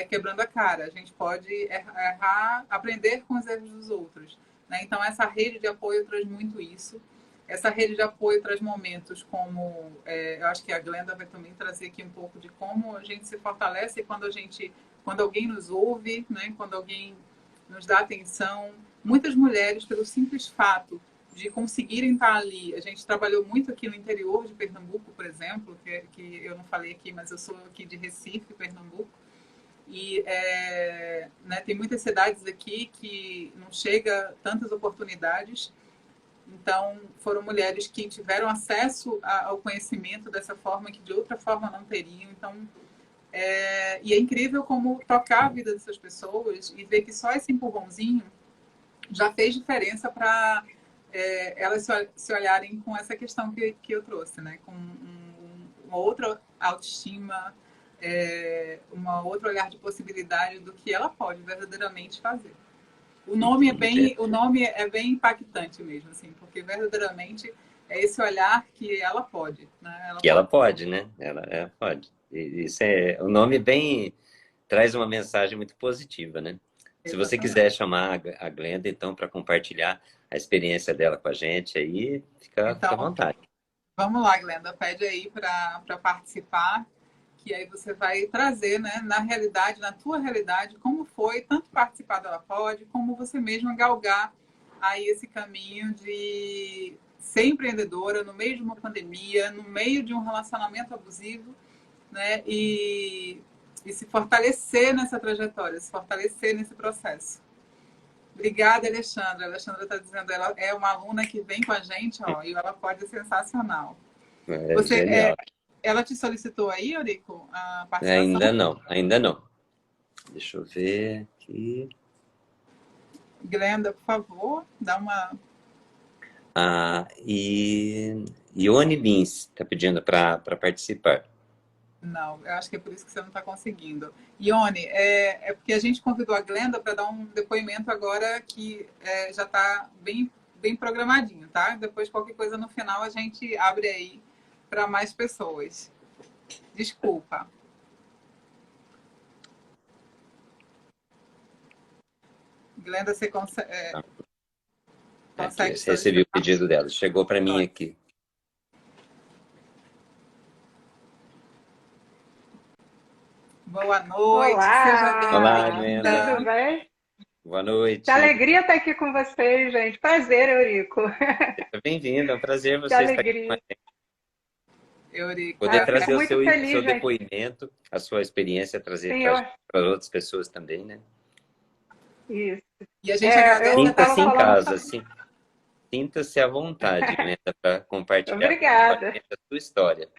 A: quebrando a cara, a gente pode errar, aprender com os erros dos outros. Né? Então, essa rede de apoio traz muito isso. Essa rede de apoio traz momentos como, eu acho que a Glenda vai também trazer aqui um pouco de como a gente se fortalece quando alguém nos ouve, né? Quando alguém nos dá atenção. Muitas mulheres, pelo simples fato de conseguirem estar ali, a gente trabalhou muito aqui no interior de Pernambuco, por exemplo, que eu não falei aqui, mas eu sou aqui de Recife, Pernambuco, e né, tem muitas cidades aqui que não chega tantas oportunidades. Então, foram mulheres que tiveram acesso ao conhecimento dessa forma que de outra forma não teriam. Então, e é incrível como tocar a vida dessas pessoas e ver que só esse empurrãozinho já fez diferença para elas se olharem com essa questão que eu trouxe, né? Com uma outra autoestima, um outro olhar de possibilidade do que ela pode verdadeiramente fazer. O nome é bem impactante mesmo, assim, porque verdadeiramente é esse olhar que ela pode, né?
B: Ela pode, né? Ela pode. Isso o nome bem traz uma mensagem muito positiva, né? Se você quiser chamar a Glenda, então, para compartilhar a experiência dela com a gente aí, fica à vontade.
A: Vamos lá, Glenda, pede aí para participar. que aí você vai trazer, né, na realidade, na tua realidade, como foi tanto participar do Ela Pode, como você mesma galgar aí esse caminho de ser empreendedora no meio de uma pandemia, no meio de um relacionamento abusivo, né, e se fortalecer nessa trajetória, se fortalecer nesse processo. Obrigada, Alexandra. A Alexandra está dizendo, ela é uma aluna que vem com a gente, ó, e Ela Pode ser sensacional. Você,
B: Genial.
A: ela te solicitou aí, Eurico, a participação?
B: Ainda não, ainda não. Deixa eu ver aqui.
A: Glenda, por favor, dá uma...
B: E Ione Lins está pedindo para participar.
A: Não, eu acho que é por isso que você não está conseguindo. Ione, é porque a gente convidou a Glenda para dar um depoimento agora que já está bem programadinho, tá? Depois, qualquer coisa no final, a gente abre aí para mais pessoas. Desculpa. Glenda, você consegue...
B: Aqui, você recebeu o pedido dela. Chegou para mim aqui.
A: Boa noite.
C: Olá.
A: Seja bem-vinda.
B: Olá, Glenda.
C: Tudo bem?
B: Boa noite.
C: Que alegria estar aqui com vocês, gente. Prazer, Eurico.
B: Seja bem-vinda. É um prazer você
C: Que
B: estar
C: alegria.
B: aqui com a gente.
A: Eurico.
B: Poder trazer o seu
C: feliz,
B: depoimento, a sua experiência, trazer para outras pessoas também, né?
C: Isso.
A: E a gente agradece.
B: Sinta-se em casa, assim. Sinta-se à vontade, Glenda, para compartilhar
C: Obrigada.
B: a sua história.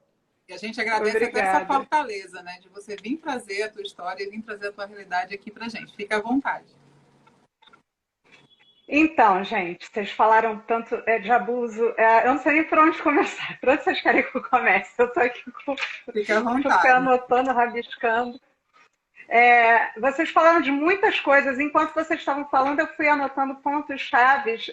A: E a gente agradece até essa fortaleza, né? De você vir trazer a tua história e vir trazer a tua realidade aqui pra gente. Fica à vontade.
C: Então, gente, vocês falaram tanto de abuso. Eu não sei nem por onde começar. Por onde vocês querem que eu comece? Eu estou aqui
A: Fica à vontade.
C: Anotando, rabiscando. Vocês falaram de muitas coisas. Enquanto vocês estavam falando, eu fui anotando pontos chaves.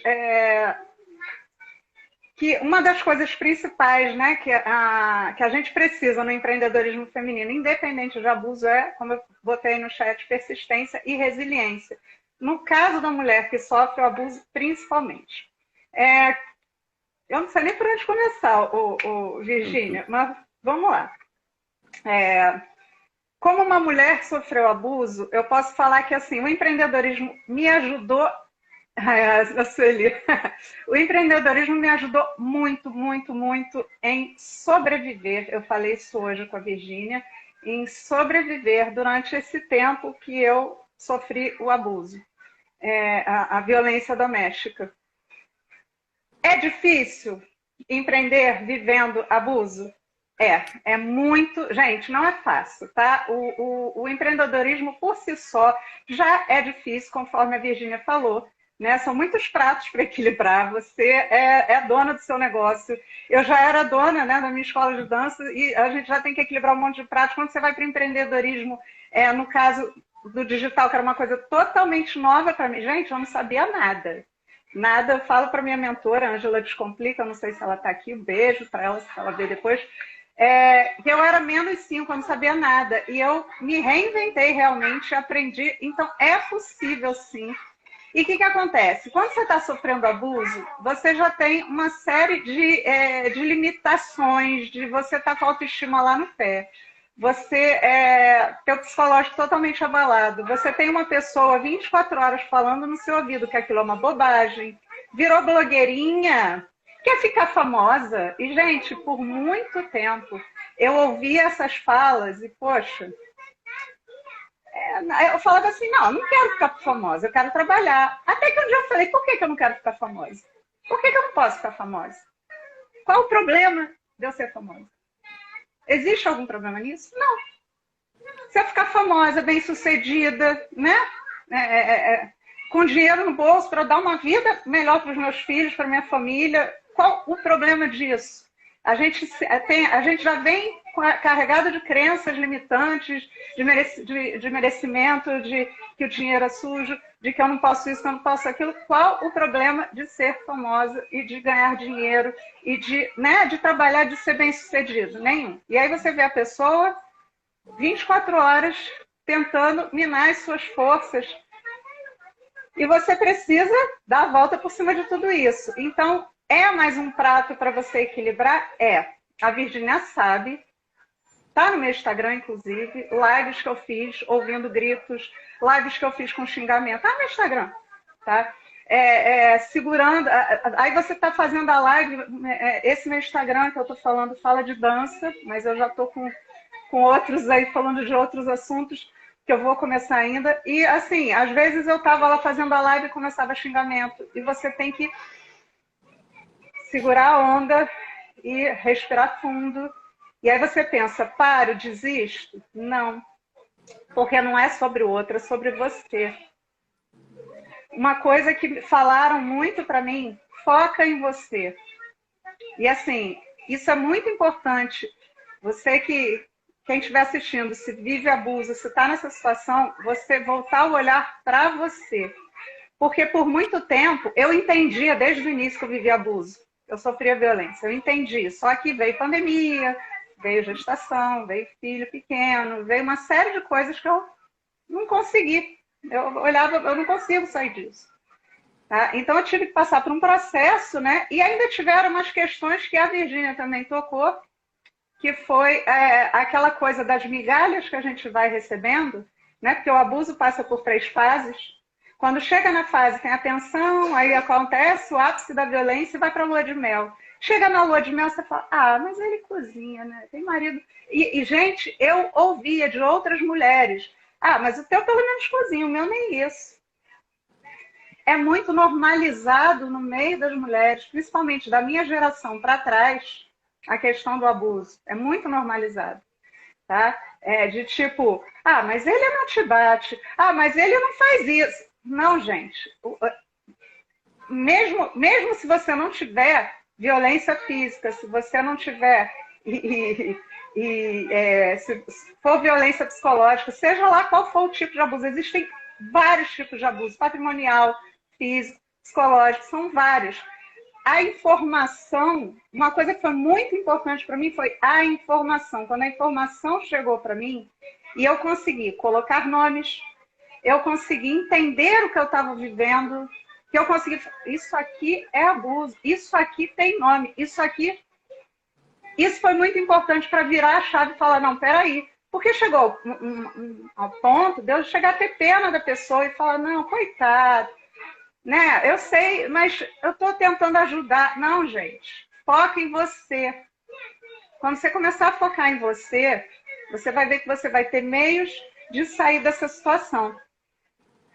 C: Que uma das coisas principais, né, que a gente precisa no empreendedorismo feminino, independente de abuso, como eu botei no chat, persistência e resiliência. No caso da mulher que sofre o abuso, principalmente. Eu não sei nem por onde começar, Virgínia, mas vamos lá. Como uma mulher sofreu abuso, eu posso falar que assim, o empreendedorismo me ajudou. Sueli, o empreendedorismo me ajudou muito, muito, muito em sobreviver. Eu falei isso hoje com a Virgínia, em sobreviver durante esse tempo que eu sofri o abuso, a violência doméstica. É difícil empreender vivendo abuso? É muito... Gente, não é fácil, tá? O empreendedorismo por si só já é difícil, conforme a Virgínia falou, né? São muitos pratos para equilibrar. Você é dona do seu negócio. Eu já era dona, né, da minha escola de dança e a gente já tem que equilibrar um monte de pratos. Quando você vai para o empreendedorismo, no caso do digital, que era uma coisa totalmente nova para mim. Gente, eu não sabia nada. Nada. Eu falo para minha mentora, Ângela Descomplica, eu não sei se ela está aqui, um beijo para ela, se ela ver depois. Que eu era menos 5, eu não sabia nada. E eu me reinventei realmente, aprendi. Então, é possível, sim. E o que acontece? Quando você está sofrendo abuso, você já tem uma série de limitações, de você estar com a autoestima lá no pé. Você teu psicológico totalmente abalado. Você tem uma pessoa 24 horas falando no seu ouvido que aquilo é uma bobagem. Virou blogueirinha, quer ficar famosa. E, gente, por muito tempo, eu ouvi essas falas e, poxa... Eu falava assim, não quero ficar famosa, eu quero trabalhar. Até que um dia eu falei, por que eu não quero ficar famosa? Por que eu não posso ficar famosa? Qual o problema de eu ser famosa? Existe algum problema nisso? Não. Se eu ficar famosa, bem-sucedida, né? Com dinheiro no bolso para dar uma vida melhor para os meus filhos, para minha família, qual o problema disso? A gente já vem carregado de crenças limitantes, de merecimento, de que o dinheiro é sujo, de que eu não posso isso, que eu não posso aquilo. Qual o problema de ser famosa e de ganhar dinheiro e de trabalhar, de ser bem-sucedido? Nenhum. E aí você vê a pessoa 24 horas tentando minar as suas forças. E você precisa dar a volta por cima de tudo isso. Então, mais um prato para você equilibrar? A Virgínia sabe. tá no meu Instagram, inclusive, lives que eu fiz ouvindo gritos, lives que eu fiz com xingamento, tá no meu Instagram, tá? Segurando, aí você está fazendo a live, esse meu Instagram que eu estou falando fala de dança, mas eu já estou com outros aí falando de outros assuntos que eu vou começar ainda. E assim, às vezes eu estava lá fazendo a live e começava xingamento. E você tem que segurar a onda e respirar fundo. E aí você pensa, paro, desisto? Não, porque não é sobre o outro, é sobre você. Uma coisa que falaram muito para mim, foca em você. E assim, isso é muito importante. Você quem estiver assistindo, se vive abuso, se está nessa situação, você voltar o olhar para você. Porque por muito tempo, eu entendia desde o início que eu vivia abuso. Eu sofria violência, eu entendi. Só que veio pandemia, veio gestação, veio filho pequeno, veio uma série de coisas que eu não consegui. Eu olhava, eu não consigo sair disso. Tá? Então eu tive que passar por um processo, né? E ainda tiveram umas questões que a Virgínia também tocou, que foi aquela coisa das migalhas que a gente vai recebendo, né? Porque o abuso passa por 3 fases. Quando chega na fase, tem a tensão, aí acontece o ápice da violência e vai para a lua de mel. Chega na lua de mel, você fala, mas ele cozinha, né? Tem marido. E, gente, eu ouvia de outras mulheres, mas o teu pelo menos cozinha, o meu nem isso. É muito normalizado no meio das mulheres, principalmente da minha geração para trás, a questão do abuso. É muito normalizado. Tá? De tipo, mas ele não te bate, mas ele não faz isso. Não, gente. Mesmo se você não tiver violência física, se você não tiver se for violência psicológica, seja lá qual for o tipo de abuso, existem vários tipos de abuso, patrimonial, físico, psicológico, são vários. A informação, uma coisa que foi muito importante para mim foi a informação. Quando a informação chegou para mim e eu consegui colocar nomes, eu consegui entender o que eu estava vivendo, que eu consegui, isso aqui é abuso, isso aqui tem nome, isso foi muito importante para virar a chave e falar, não, peraí, porque chegou ao ponto de eu chegar a ter pena da pessoa e falar, não, coitado, né? Eu sei, mas eu estou tentando ajudar. Não, gente, foca em você. Quando você começar a focar em você, você vai ver que você vai ter meios de sair dessa situação.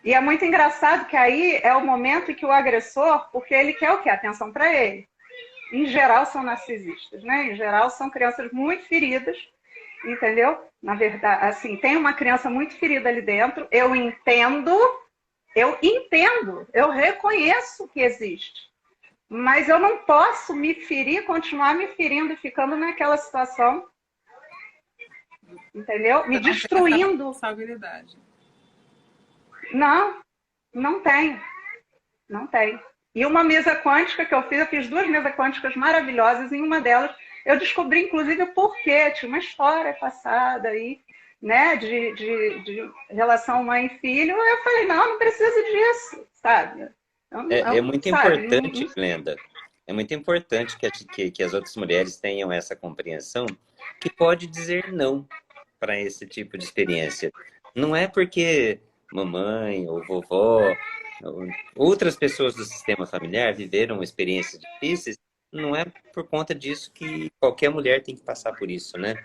C: E é muito engraçado que aí é o momento em que o agressor, porque ele quer o quê? Atenção para ele. Em geral são narcisistas, né? Em geral são crianças muito feridas, entendeu? Na verdade, assim, tem uma criança muito ferida ali dentro, eu entendo, eu reconheço que existe. Mas eu não posso me ferir, continuar me ferindo e ficando naquela situação, entendeu? Me destruindo.
A: Responsabilidade.
C: Não tem. Não tem. E uma mesa quântica que eu fiz 2 mesas quânticas maravilhosas. Em uma delas, eu descobri, inclusive, o porquê. Tinha uma história passada aí, né, de relação mãe e filho. Eu falei, não precisa disso, sabe?
B: É muito importante, Glenda, é muito importante que as outras mulheres tenham essa compreensão que pode dizer não para esse tipo de experiência. Não é porque mamãe ou vovó, ou outras pessoas do sistema familiar viveram experiências difíceis, não é por conta disso que qualquer mulher tem que passar por isso, né?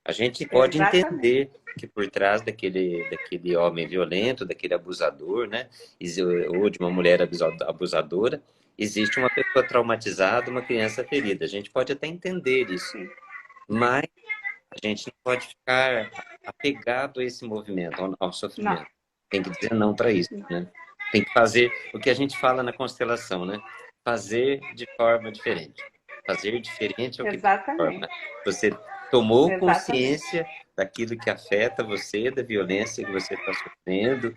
B: A gente pode entender que por trás daquele homem violento, daquele abusador, né? Ou de uma mulher abusadora, existe uma pessoa traumatizada, uma criança ferida. A gente pode até entender isso, mas a gente não pode ficar apegado a esse movimento, ao sofrimento. Não. Tem que dizer não para isso, né? Tem que fazer o que a gente fala na constelação, né? Fazer de forma diferente. Fazer diferente é o que forma. Você tomou consciência daquilo que afeta você, da violência que você está sofrendo,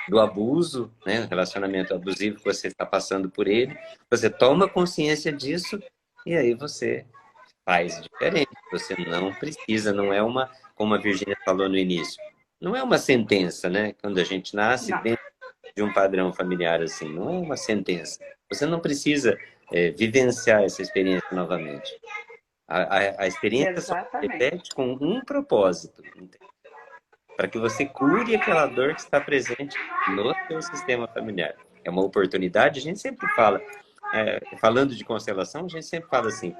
B: do abuso, né? Relacionamento abusivo que você está passando por ele. Você toma consciência disso e aí você faz diferente. Você não precisa, não é uma, como a Virgínia falou no início, não é uma sentença, né? Quando a gente nasce dentro de um padrão familiar assim, não é uma sentença. Você não precisa vivenciar essa experiência novamente. A experiência só se
C: Exatamente.
B: repete com um propósito, para que você cure aquela dor que está presente no seu sistema familiar. É uma oportunidade, a gente sempre fala, falando de constelação, a gente sempre fala assim,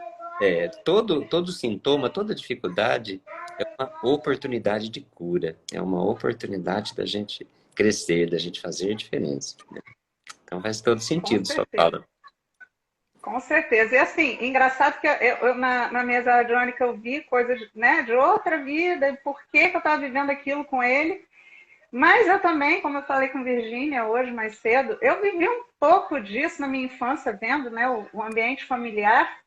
B: todo sintoma, toda dificuldade é uma oportunidade de cura, é uma oportunidade da gente crescer, da gente fazer diferença. Né? Então faz todo
C: Com
B: sentido sua
C: certeza.
B: fala.
C: Com certeza. E assim, engraçado que na mesa Johnny eu vi coisas, né, de outra vida, e por que que eu estava vivendo aquilo com ele. Mas eu também, como eu falei com Virgínia hoje mais cedo, eu vivi um pouco disso na minha infância, vendo, né, o ambiente familiar.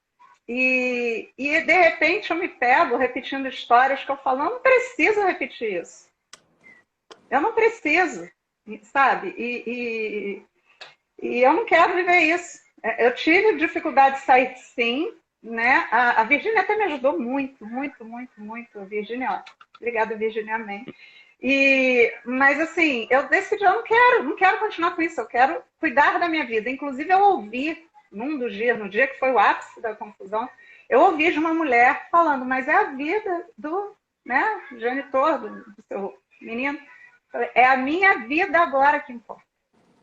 C: E de repente eu me pego repetindo histórias que eu falo, eu não preciso repetir isso. Eu não preciso, sabe? E eu não quero viver isso. Eu tive dificuldade de sair, sim, né? A Virgínia até me ajudou muito, muito, muito, muito. Virgínia, ó, obrigada, Virgínia, amém. Mas assim, eu decidi, eu não quero continuar com isso, eu quero cuidar da minha vida. Inclusive, eu ouvi num dos dias, no dia que foi o ápice da confusão, eu ouvi de uma mulher falando, mas é a vida do, né, genitor, do seu menino. É a minha vida agora que importa.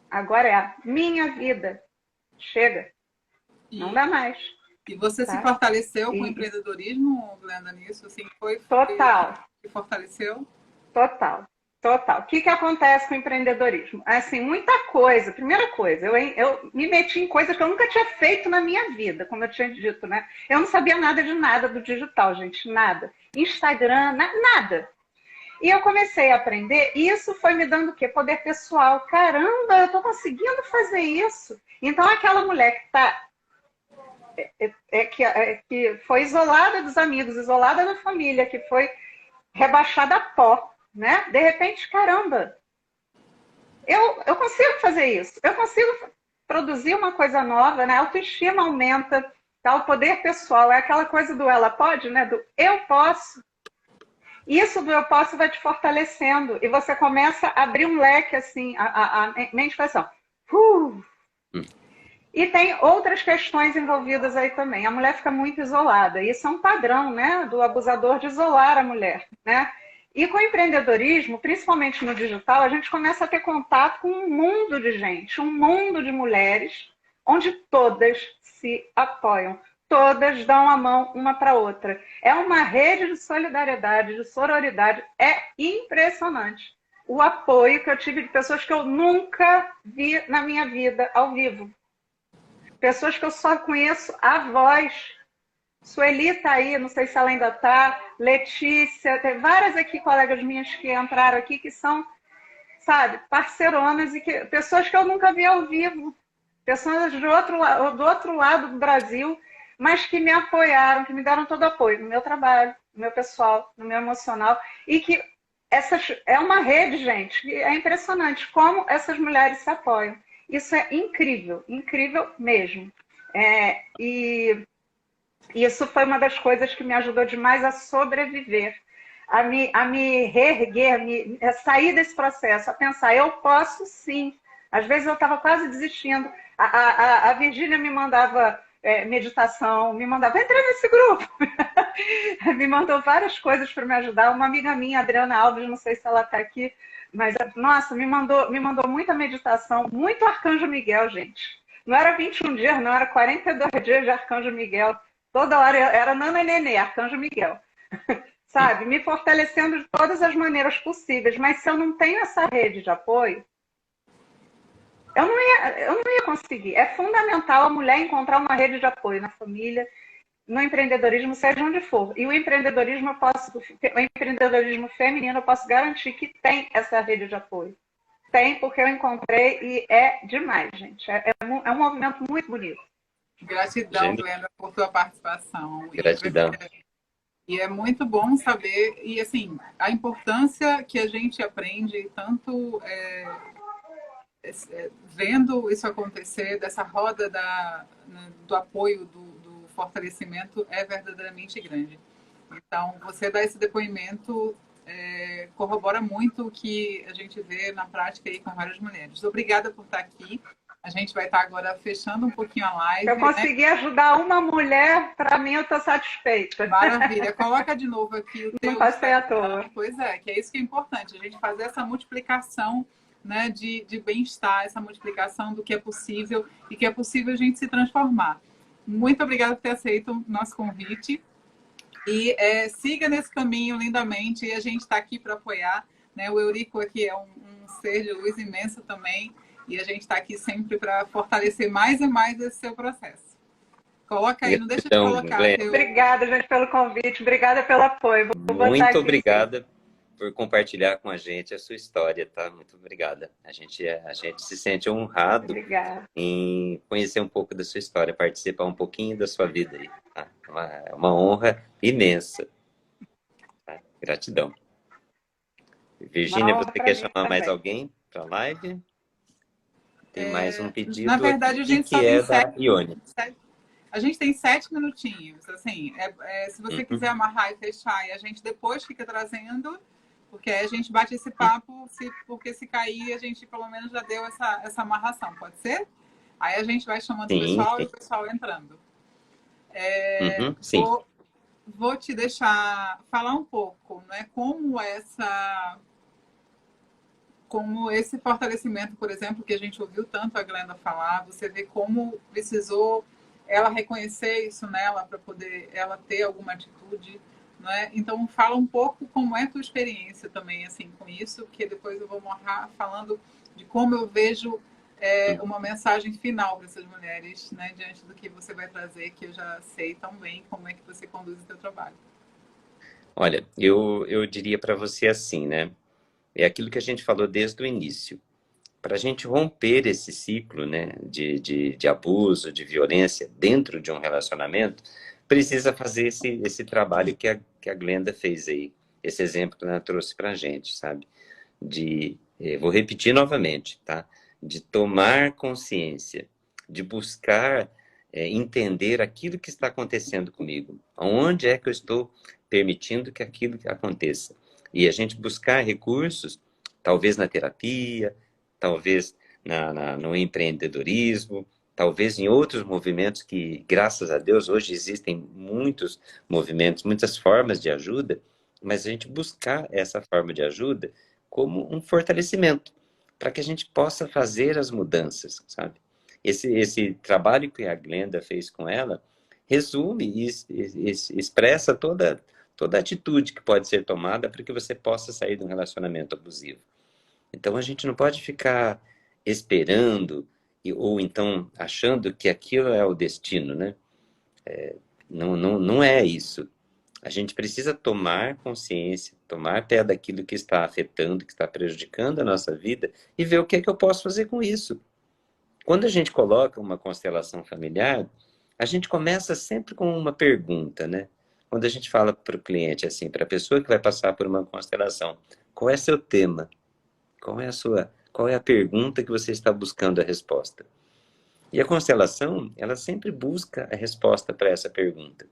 C: Agora é a minha vida. Chega. Não dá mais.
A: E você se
C: Tá?
A: fortaleceu com o empreendedorismo, Glenda, nisso? Assim, foi
C: Total.
A: que fortaleceu?
C: Total. Total. O que acontece com o empreendedorismo? Assim, muita coisa. Primeira coisa, eu me meti em coisas que eu nunca tinha feito na minha vida, como eu tinha dito, né? Eu não sabia nada de nada do digital, gente, nada. Instagram, nada. E eu comecei a aprender, e isso foi me dando o quê? Poder pessoal. Caramba, eu estou conseguindo fazer isso. Então, aquela mulher que está que foi isolada dos amigos, isolada da família, que foi rebaixada a pó, né? De repente, caramba, eu consigo fazer isso, eu consigo produzir uma coisa nova, né? A autoestima aumenta, tá? O poder pessoal é aquela coisa do ela pode, né? Do eu posso. Isso do eu posso vai te fortalecendo e você começa a abrir um leque assim, a mente faz assim, E tem outras questões envolvidas aí também. A mulher fica muito isolada. Isso é um padrão, né, do abusador de isolar a mulher, né? E com o empreendedorismo, principalmente no digital, a gente começa a ter contato com um mundo de gente, um mundo de mulheres, onde todas se apoiam, todas dão a mão uma para outra. É uma rede de solidariedade, de sororidade, é impressionante. O apoio que eu tive de pessoas que eu nunca vi na minha vida ao vivo. Pessoas que eu só conheço a voz. Sueli está aí, não sei se ela ainda está. Letícia, tem várias aqui, colegas minhas que entraram aqui, que são, sabe, parceironas e pessoas que eu nunca vi ao vivo. Pessoas do outro lado do Brasil, mas que me apoiaram, que me deram todo o apoio no meu trabalho, no meu pessoal, no meu emocional. E que é uma rede, gente. É impressionante como essas mulheres se apoiam. Isso é incrível, incrível mesmo. E isso foi uma das coisas que me ajudou demais a sobreviver, a me reerguer, a sair desse processo, a pensar, eu posso sim. Às vezes eu estava quase desistindo. A Virgínia me mandava meditação, me mandava, entra nesse grupo. Me mandou várias coisas para me ajudar. Uma amiga minha, Adriana Alves, não sei se ela está aqui, mas, nossa, me mandou muita meditação, muito Arcanjo Miguel, gente. Não era 21 dias, não, era 42 dias de Arcanjo Miguel. Toda hora era Nana Nenê, Arcanjo Miguel. Sabe? Me fortalecendo de todas as maneiras possíveis. Mas se eu não tenho essa rede de apoio, eu não ia conseguir. É fundamental a mulher encontrar uma rede de apoio na família, no empreendedorismo, seja onde for. E o empreendedorismo feminino, eu posso garantir que tem essa rede de apoio. Tem, porque eu encontrei e é demais, gente. É um movimento muito bonito.
A: Gratidão, Glenda, por tua participação.
B: Gratidão.
A: E é muito bom saber, e assim, a importância que a gente aprende, tanto vendo isso acontecer, dessa roda do apoio, do fortalecimento, é verdadeiramente grande. Então, você dar esse depoimento corrobora muito o que a gente vê na prática aí com várias mulheres. Obrigada por estar aqui. A gente vai estar agora fechando um pouquinho a live.
C: Se eu conseguir ajudar uma mulher, para mim eu estou satisfeita.
A: Maravilha. Coloca de novo aqui o teu
C: Não passei à
A: Instagram.
C: toa.
A: Pois é, que é isso que é importante, a gente fazer essa multiplicação, né, de bem-estar, essa multiplicação do que é possível e que é possível a gente se transformar. Muito obrigada por ter aceito o nosso convite. E siga nesse caminho lindamente, e a gente está aqui para apoiar, né? O Eurico aqui é um ser de luz imenso também, e a gente está aqui sempre para fortalecer mais e mais esse seu processo. Coloca aí, não deixa de colocar.
C: Obrigada, gente, pelo convite, obrigada pelo apoio.
B: Muito obrigada por compartilhar com a gente a sua história, tá? Muito obrigada. A gente se sente honrado em conhecer um pouco da sua história, participar um pouquinho da sua vida aí. Tá? É uma honra imensa. Tá? Gratidão. Virgínia, você quer chamar mais alguém para a live? Tem mais um pedido.
A: Na verdade, a gente
B: que é da Ione.
A: A gente tem 7 minutinhos. Assim, se você quiser amarrar e fechar, e a gente depois fica trazendo, porque aí a gente bate esse papo, porque se cair, a gente pelo menos já deu essa amarração. Pode ser? Aí a gente vai chamando o pessoal e o pessoal entrando.
B: Sim.
A: Vou te deixar falar um pouco, né, como esse fortalecimento, por exemplo, que a gente ouviu tanto a Glenda falar, você vê como precisou ela reconhecer isso nela para poder ela ter alguma atitude, né? Então fala um pouco como é a tua experiência também assim com isso, que depois eu vou morrer falando de como eu vejo uma mensagem final para essas mulheres, né, diante do que você vai trazer, que eu já sei tão bem como é que você conduz o teu trabalho.
B: Olha, eu diria para você assim, né? É aquilo que a gente falou desde o início. Para a gente romper esse ciclo, né, de abuso, de violência dentro de um relacionamento, precisa fazer esse trabalho que a Glenda fez aí. Esse exemplo que ela trouxe para a gente, sabe? Vou repetir novamente, tá? De tomar consciência, de buscar entender aquilo que está acontecendo comigo. Onde é que eu estou permitindo que aquilo aconteça? E a gente buscar recursos, talvez na terapia, talvez no empreendedorismo, talvez em outros movimentos que, graças a Deus, hoje existem muitos movimentos, muitas formas de ajuda, mas a gente buscar essa forma de ajuda como um fortalecimento, para que a gente possa fazer as mudanças, sabe? Esse trabalho que a Glenda fez com ela resume e expressa toda a atitude que pode ser tomada para que você possa sair de um relacionamento abusivo. Então, a gente não pode ficar esperando ou então achando que aquilo é o destino, né? Não é isso. A gente precisa tomar consciência, tomar pé daquilo que está afetando, que está prejudicando a nossa vida e ver o que é que eu posso fazer com isso. Quando a gente coloca uma constelação familiar, a gente começa sempre com uma pergunta, né? Quando a gente fala para o cliente, assim, para a pessoa que vai passar por uma constelação, qual é seu tema? Qual é a pergunta que você está buscando a resposta? E a constelação, ela sempre busca a resposta para essa pergunta.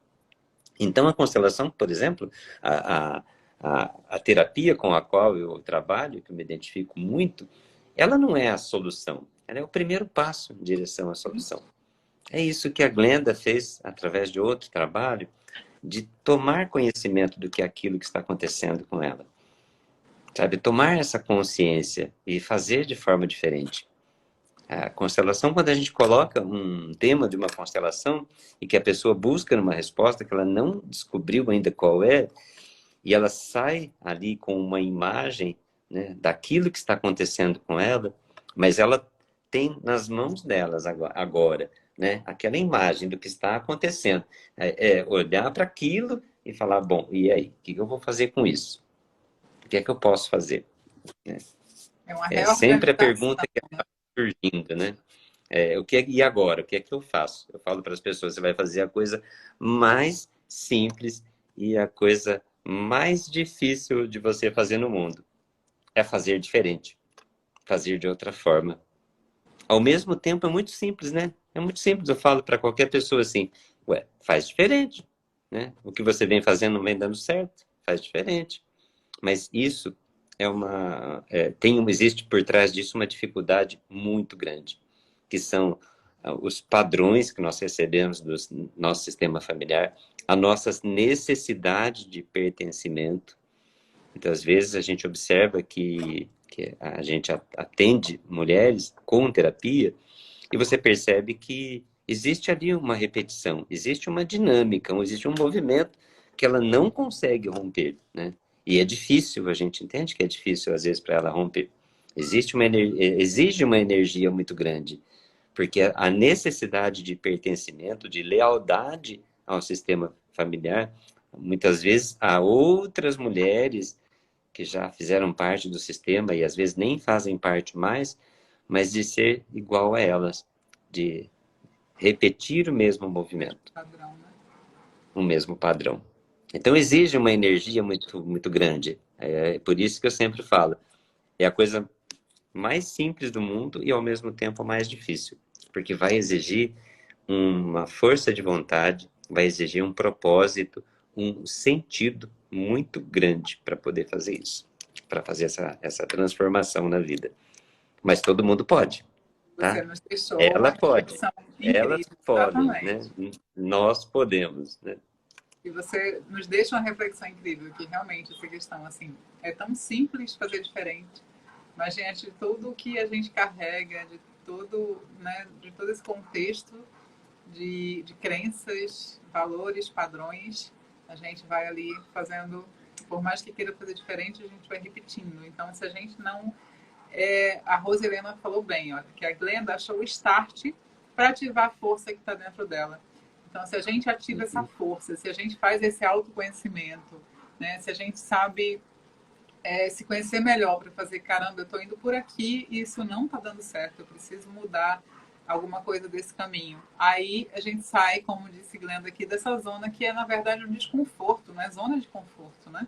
B: Então, a constelação, por exemplo, a terapia com a qual eu trabalho, que eu me identifico muito, ela não é a solução, ela é o primeiro passo em direção à solução. É isso que a Glenda fez através de outro trabalho, de tomar conhecimento do que é aquilo que está acontecendo com ela. Sabe, tomar essa consciência e fazer de forma diferente. A constelação, quando a gente coloca um tema de uma constelação e que a pessoa busca uma resposta que ela não descobriu ainda qual é, e ela sai ali com uma imagem, né, daquilo que está acontecendo com ela, mas ela tem nas mãos delas agora, né, aquela imagem do que está acontecendo. Olhar para aquilo e falar, bom, e aí? O que eu vou fazer com isso? O que é que eu posso fazer? É sempre a pergunta que está surgindo, né? E agora? O que é que eu faço? Eu falo para as pessoas, você vai fazer a coisa mais simples e a coisa mais difícil de você fazer no mundo. É fazer diferente. Fazer de outra forma. Ao mesmo tempo, é muito simples, né? É muito simples. Eu falo para qualquer pessoa assim, faz diferente, né? O que você vem fazendo não vem dando certo, faz diferente. Mas isso existe por trás disso uma dificuldade muito grande. que são os padrões que nós recebemos do nosso sistema familiar, as nossas necessidades de pertencimento. Muitas vezes a gente observa que a gente atende mulheres com terapia e você percebe que existe ali uma repetição, existe uma dinâmica, existe um movimento que ela não consegue romper, né? E é difícil, a gente entende que é difícil às vezes para ela romper. Exige uma energia muito grande, porque a necessidade de pertencimento, de lealdade ao sistema familiar, muitas vezes há outras mulheres que já fizeram parte do sistema e às vezes nem fazem parte mais, mas de ser igual a elas, de repetir o mesmo movimento,
A: Padrão, né?
B: o mesmo padrão. Então exige uma energia muito, muito grande. É por isso que eu sempre falo, é a coisa mais simples do mundo e ao mesmo tempo a mais difícil, porque vai exigir uma força de vontade, vai exigir um propósito, um sentido muito grande para poder fazer isso, para fazer essa transformação na vida. Mas todo mundo pode,
A: Você
B: tá?
A: nos deixou
B: Ela
A: uma
B: pode,
A: reflexão
B: elas
A: incrível,
B: podem, né?
A: exatamente.
B: Nós podemos, né?
A: E você nos deixa uma reflexão incrível, que realmente essa questão, assim, é tão simples fazer diferente, mas diante de tudo que a gente carrega, de todo, né, de todo esse contexto de crenças, valores, padrões, a gente vai ali fazendo, por mais que queira fazer diferente, a gente vai repetindo. Então, se a gente não... a Roselena falou bem, olha, que a Glenda achou o start para ativar a força que está dentro dela. Então, se a gente ativa essa força, se a gente faz esse autoconhecimento, né, se a gente sabe se conhecer melhor para fazer, caramba, eu estou indo por aqui e isso não está dando certo, eu preciso mudar alguma coisa desse caminho. Aí a gente sai, como disse Glenda aqui, dessa zona que é, na verdade, um desconforto, né? Zona de conforto, né?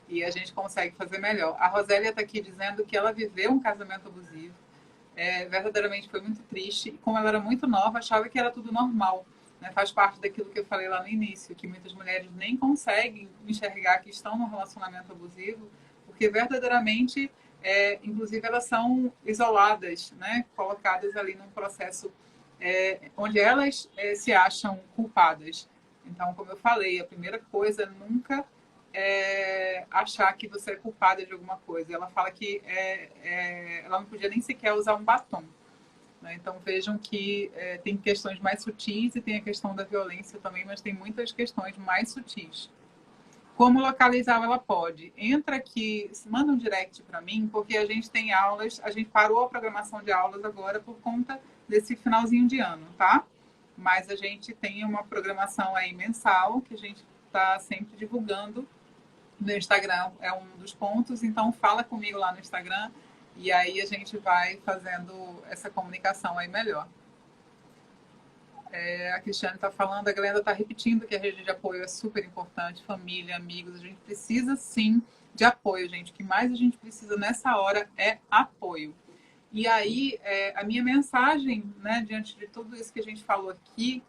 A: E a gente consegue fazer melhor. A Rosélia está aqui dizendo que ela viveu um casamento abusivo. Verdadeiramente foi muito triste. E como ela era muito nova, achava que era tudo normal. Né? Faz parte daquilo que eu falei lá no início, que muitas mulheres nem conseguem enxergar que estão num relacionamento abusivo, porque verdadeiramente, inclusive, elas são isoladas, né? Colocadas ali num processo onde elas se acham culpadas. Então, como eu falei, a primeira coisa é nunca achar que você é culpada de alguma coisa. Ela fala que ela não podia nem sequer usar um batom. Né? Então vejam que tem questões mais sutis e tem a questão da violência também, mas tem muitas questões mais sutis. Como localizar ela pode? Entra aqui, manda um direct para mim, porque a gente tem aulas, a gente parou a programação de aulas agora por conta desse finalzinho de ano, tá? Mas a gente tem uma programação aí mensal que a gente está sempre divulgando no Instagram, é um dos pontos, então fala comigo lá no Instagram e aí a gente vai fazendo essa comunicação aí melhor. A Cristiane está falando, a Glenda está repetindo que a rede de apoio é super importante, família, amigos, a gente precisa sim de apoio, gente. O que mais a gente precisa nessa hora é apoio. E aí, a minha mensagem, né, diante de tudo isso que a gente falou aqui,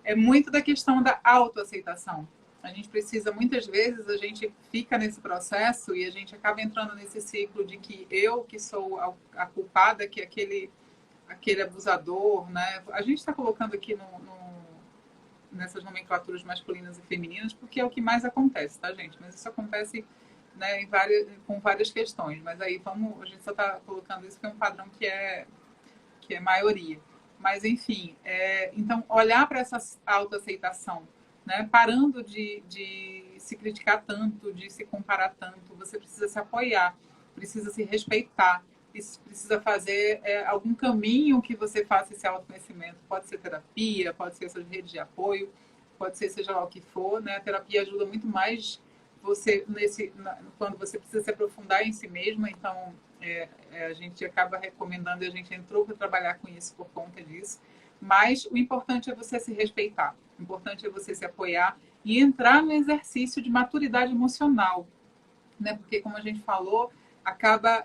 A: é muito da questão da autoaceitação. A gente precisa, muitas vezes, a gente fica nesse processo e a gente acaba entrando nesse ciclo de que eu que sou a culpada, que aquele abusador, né? A gente está colocando aqui nessas nomenclaturas masculinas e femininas porque é o que mais acontece, tá, gente? Mas isso acontece, né, com várias questões. Mas aí a gente só está colocando isso que é um padrão que é maioria. Mas, enfim, então, olhar para essa autoaceitação, né? Parando de se criticar tanto, de se comparar tanto, você precisa se apoiar, precisa se respeitar, precisa fazer algum caminho que você faça esse autoconhecimento. Pode ser terapia, pode ser essas redes de apoio, pode ser seja lá o que for, né? A terapia ajuda muito mais você quando você precisa se aprofundar em si mesma, então a gente acaba recomendando e a gente entrou para trabalhar com isso por conta disso. Mas o importante é você se respeitar, o importante é você se apoiar e entrar no exercício de maturidade emocional, né? Porque, como a gente falou, acaba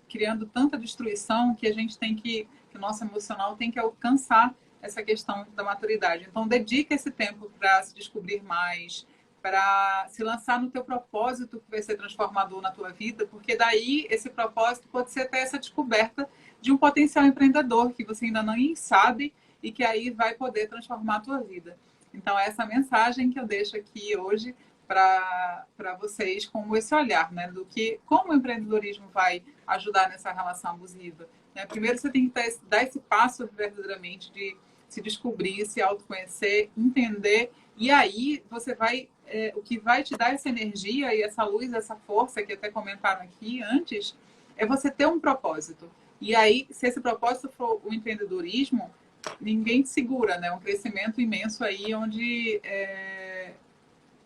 A: criando tanta destruição que a gente que o nosso emocional tem que alcançar essa questão da maturidade. Então, dedique esse tempo para se descobrir mais, para se lançar no teu propósito que vai ser transformador na tua vida, porque daí esse propósito pode ser até essa descoberta de um potencial empreendedor que você ainda nem sabe e que aí vai poder transformar a tua vida. Então, é essa mensagem que eu deixo aqui hoje para vocês, como esse olhar, né, do que como o empreendedorismo vai ajudar nessa relação abusiva. Né? Primeiro, você tem que dar esse passo verdadeiramente de se descobrir, se autoconhecer, entender, e aí você vai, o que vai te dar essa energia e essa luz, essa força que até comentaram aqui antes, é você ter um propósito. E aí, se esse propósito for o empreendedorismo, ninguém te segura, né? Um crescimento imenso aí, onde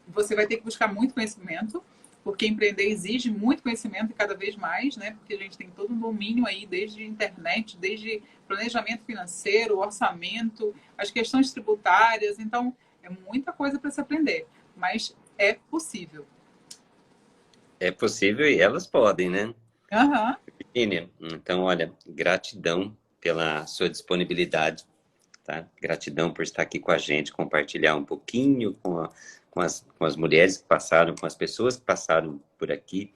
A: você vai ter que buscar muito conhecimento, porque empreender exige muito conhecimento e cada vez mais, né? Porque a gente tem todo um domínio aí, desde internet, desde planejamento financeiro, orçamento, as questões tributárias. Então, é muita coisa para se aprender, mas é possível.
B: É possível e elas podem, né?
A: Aham.
B: Virginia, então, olha, gratidão pela sua disponibilidade, tá? Gratidão por estar aqui com a gente, compartilhar um pouquinho com as mulheres que passaram, com as pessoas que passaram por aqui,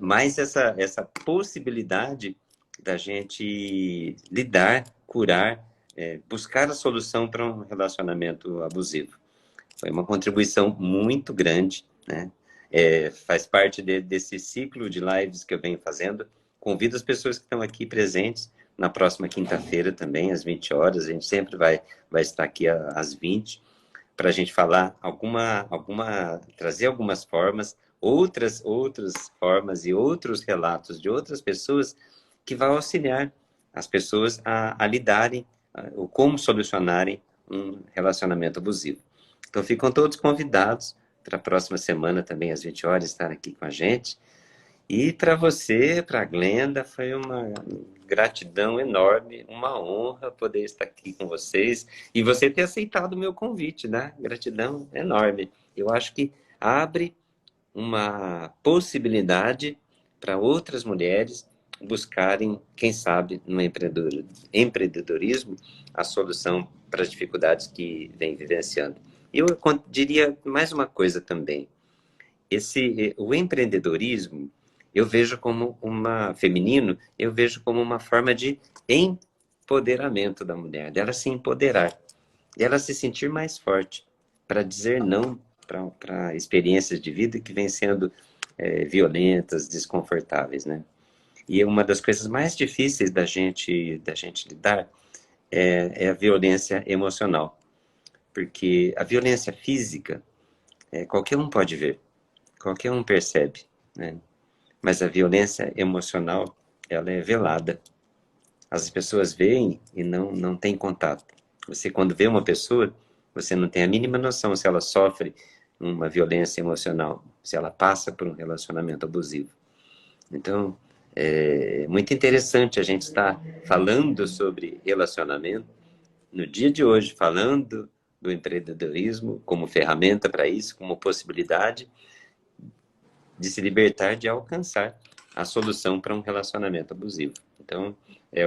B: mais essa possibilidade da gente lidar, curar, buscar a solução para um relacionamento abusivo. Foi uma contribuição muito grande, né? Faz parte desse ciclo de lives que eu venho fazendo. Convido as pessoas que estão aqui presentes na próxima quinta-feira também, às 20 horas. A gente sempre vai estar aqui às 20, para a gente falar trazer algumas formas, outras formas e outros relatos de outras pessoas que vão auxiliar as pessoas a lidarem, ou como solucionarem um relacionamento abusivo. Então, ficam todos convidados para a próxima semana também, às 20 horas, estar aqui com a gente. E para você, para a Glenda, foi uma gratidão enorme, uma honra poder estar aqui com vocês e você ter aceitado o meu convite, né? Gratidão enorme. Eu acho que abre uma possibilidade para outras mulheres buscarem, quem sabe, no empreendedorismo, a solução para as dificuldades que vem vivenciando. Eu diria mais uma coisa também. O empreendedorismo, eu vejo como feminino, eu vejo como uma forma de empoderamento da mulher, dela se empoderar, dela se sentir mais forte, para dizer não para experiências de vida que vêm sendo violentas, desconfortáveis, né? E uma das coisas mais difíceis da gente lidar é a violência emocional, porque a violência física, qualquer um pode ver, qualquer um percebe, né? Mas a violência emocional, ela é velada. As pessoas veem e não têm contato. Você, quando vê uma pessoa, você não tem a mínima noção se ela sofre uma violência emocional, se ela passa por um relacionamento abusivo. Então, é muito interessante a gente estar falando sobre relacionamento no dia de hoje, falando do empreendedorismo como ferramenta para isso, como possibilidade de se libertar, de alcançar a solução para um relacionamento abusivo. Então, é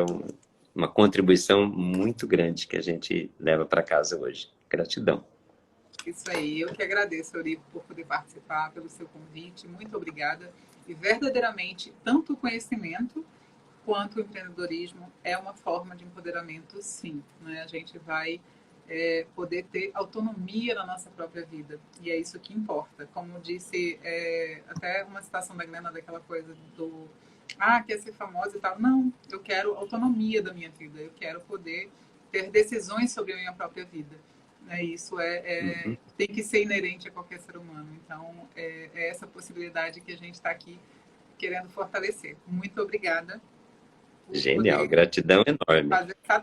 B: uma contribuição muito grande que a gente leva para casa hoje. Gratidão.
A: Isso aí, eu que agradeço, Eurico, por poder participar, pelo seu convite, muito obrigada. E verdadeiramente, tanto o conhecimento quanto o empreendedorismo é uma forma de empoderamento, sim. Né? A gente vai poder ter autonomia na nossa própria vida. E é isso que importa. Como disse, até uma citação da Glenda, daquela coisa do quer ser famosa e tal. Não, eu quero autonomia da minha vida. Eu quero poder ter decisões sobre a minha própria vida. Isso tem que ser inerente a qualquer ser humano. Então, é essa possibilidade que a gente está aqui querendo fortalecer. Muito obrigada.
B: Genial, gratidão enorme.
A: Fazer essa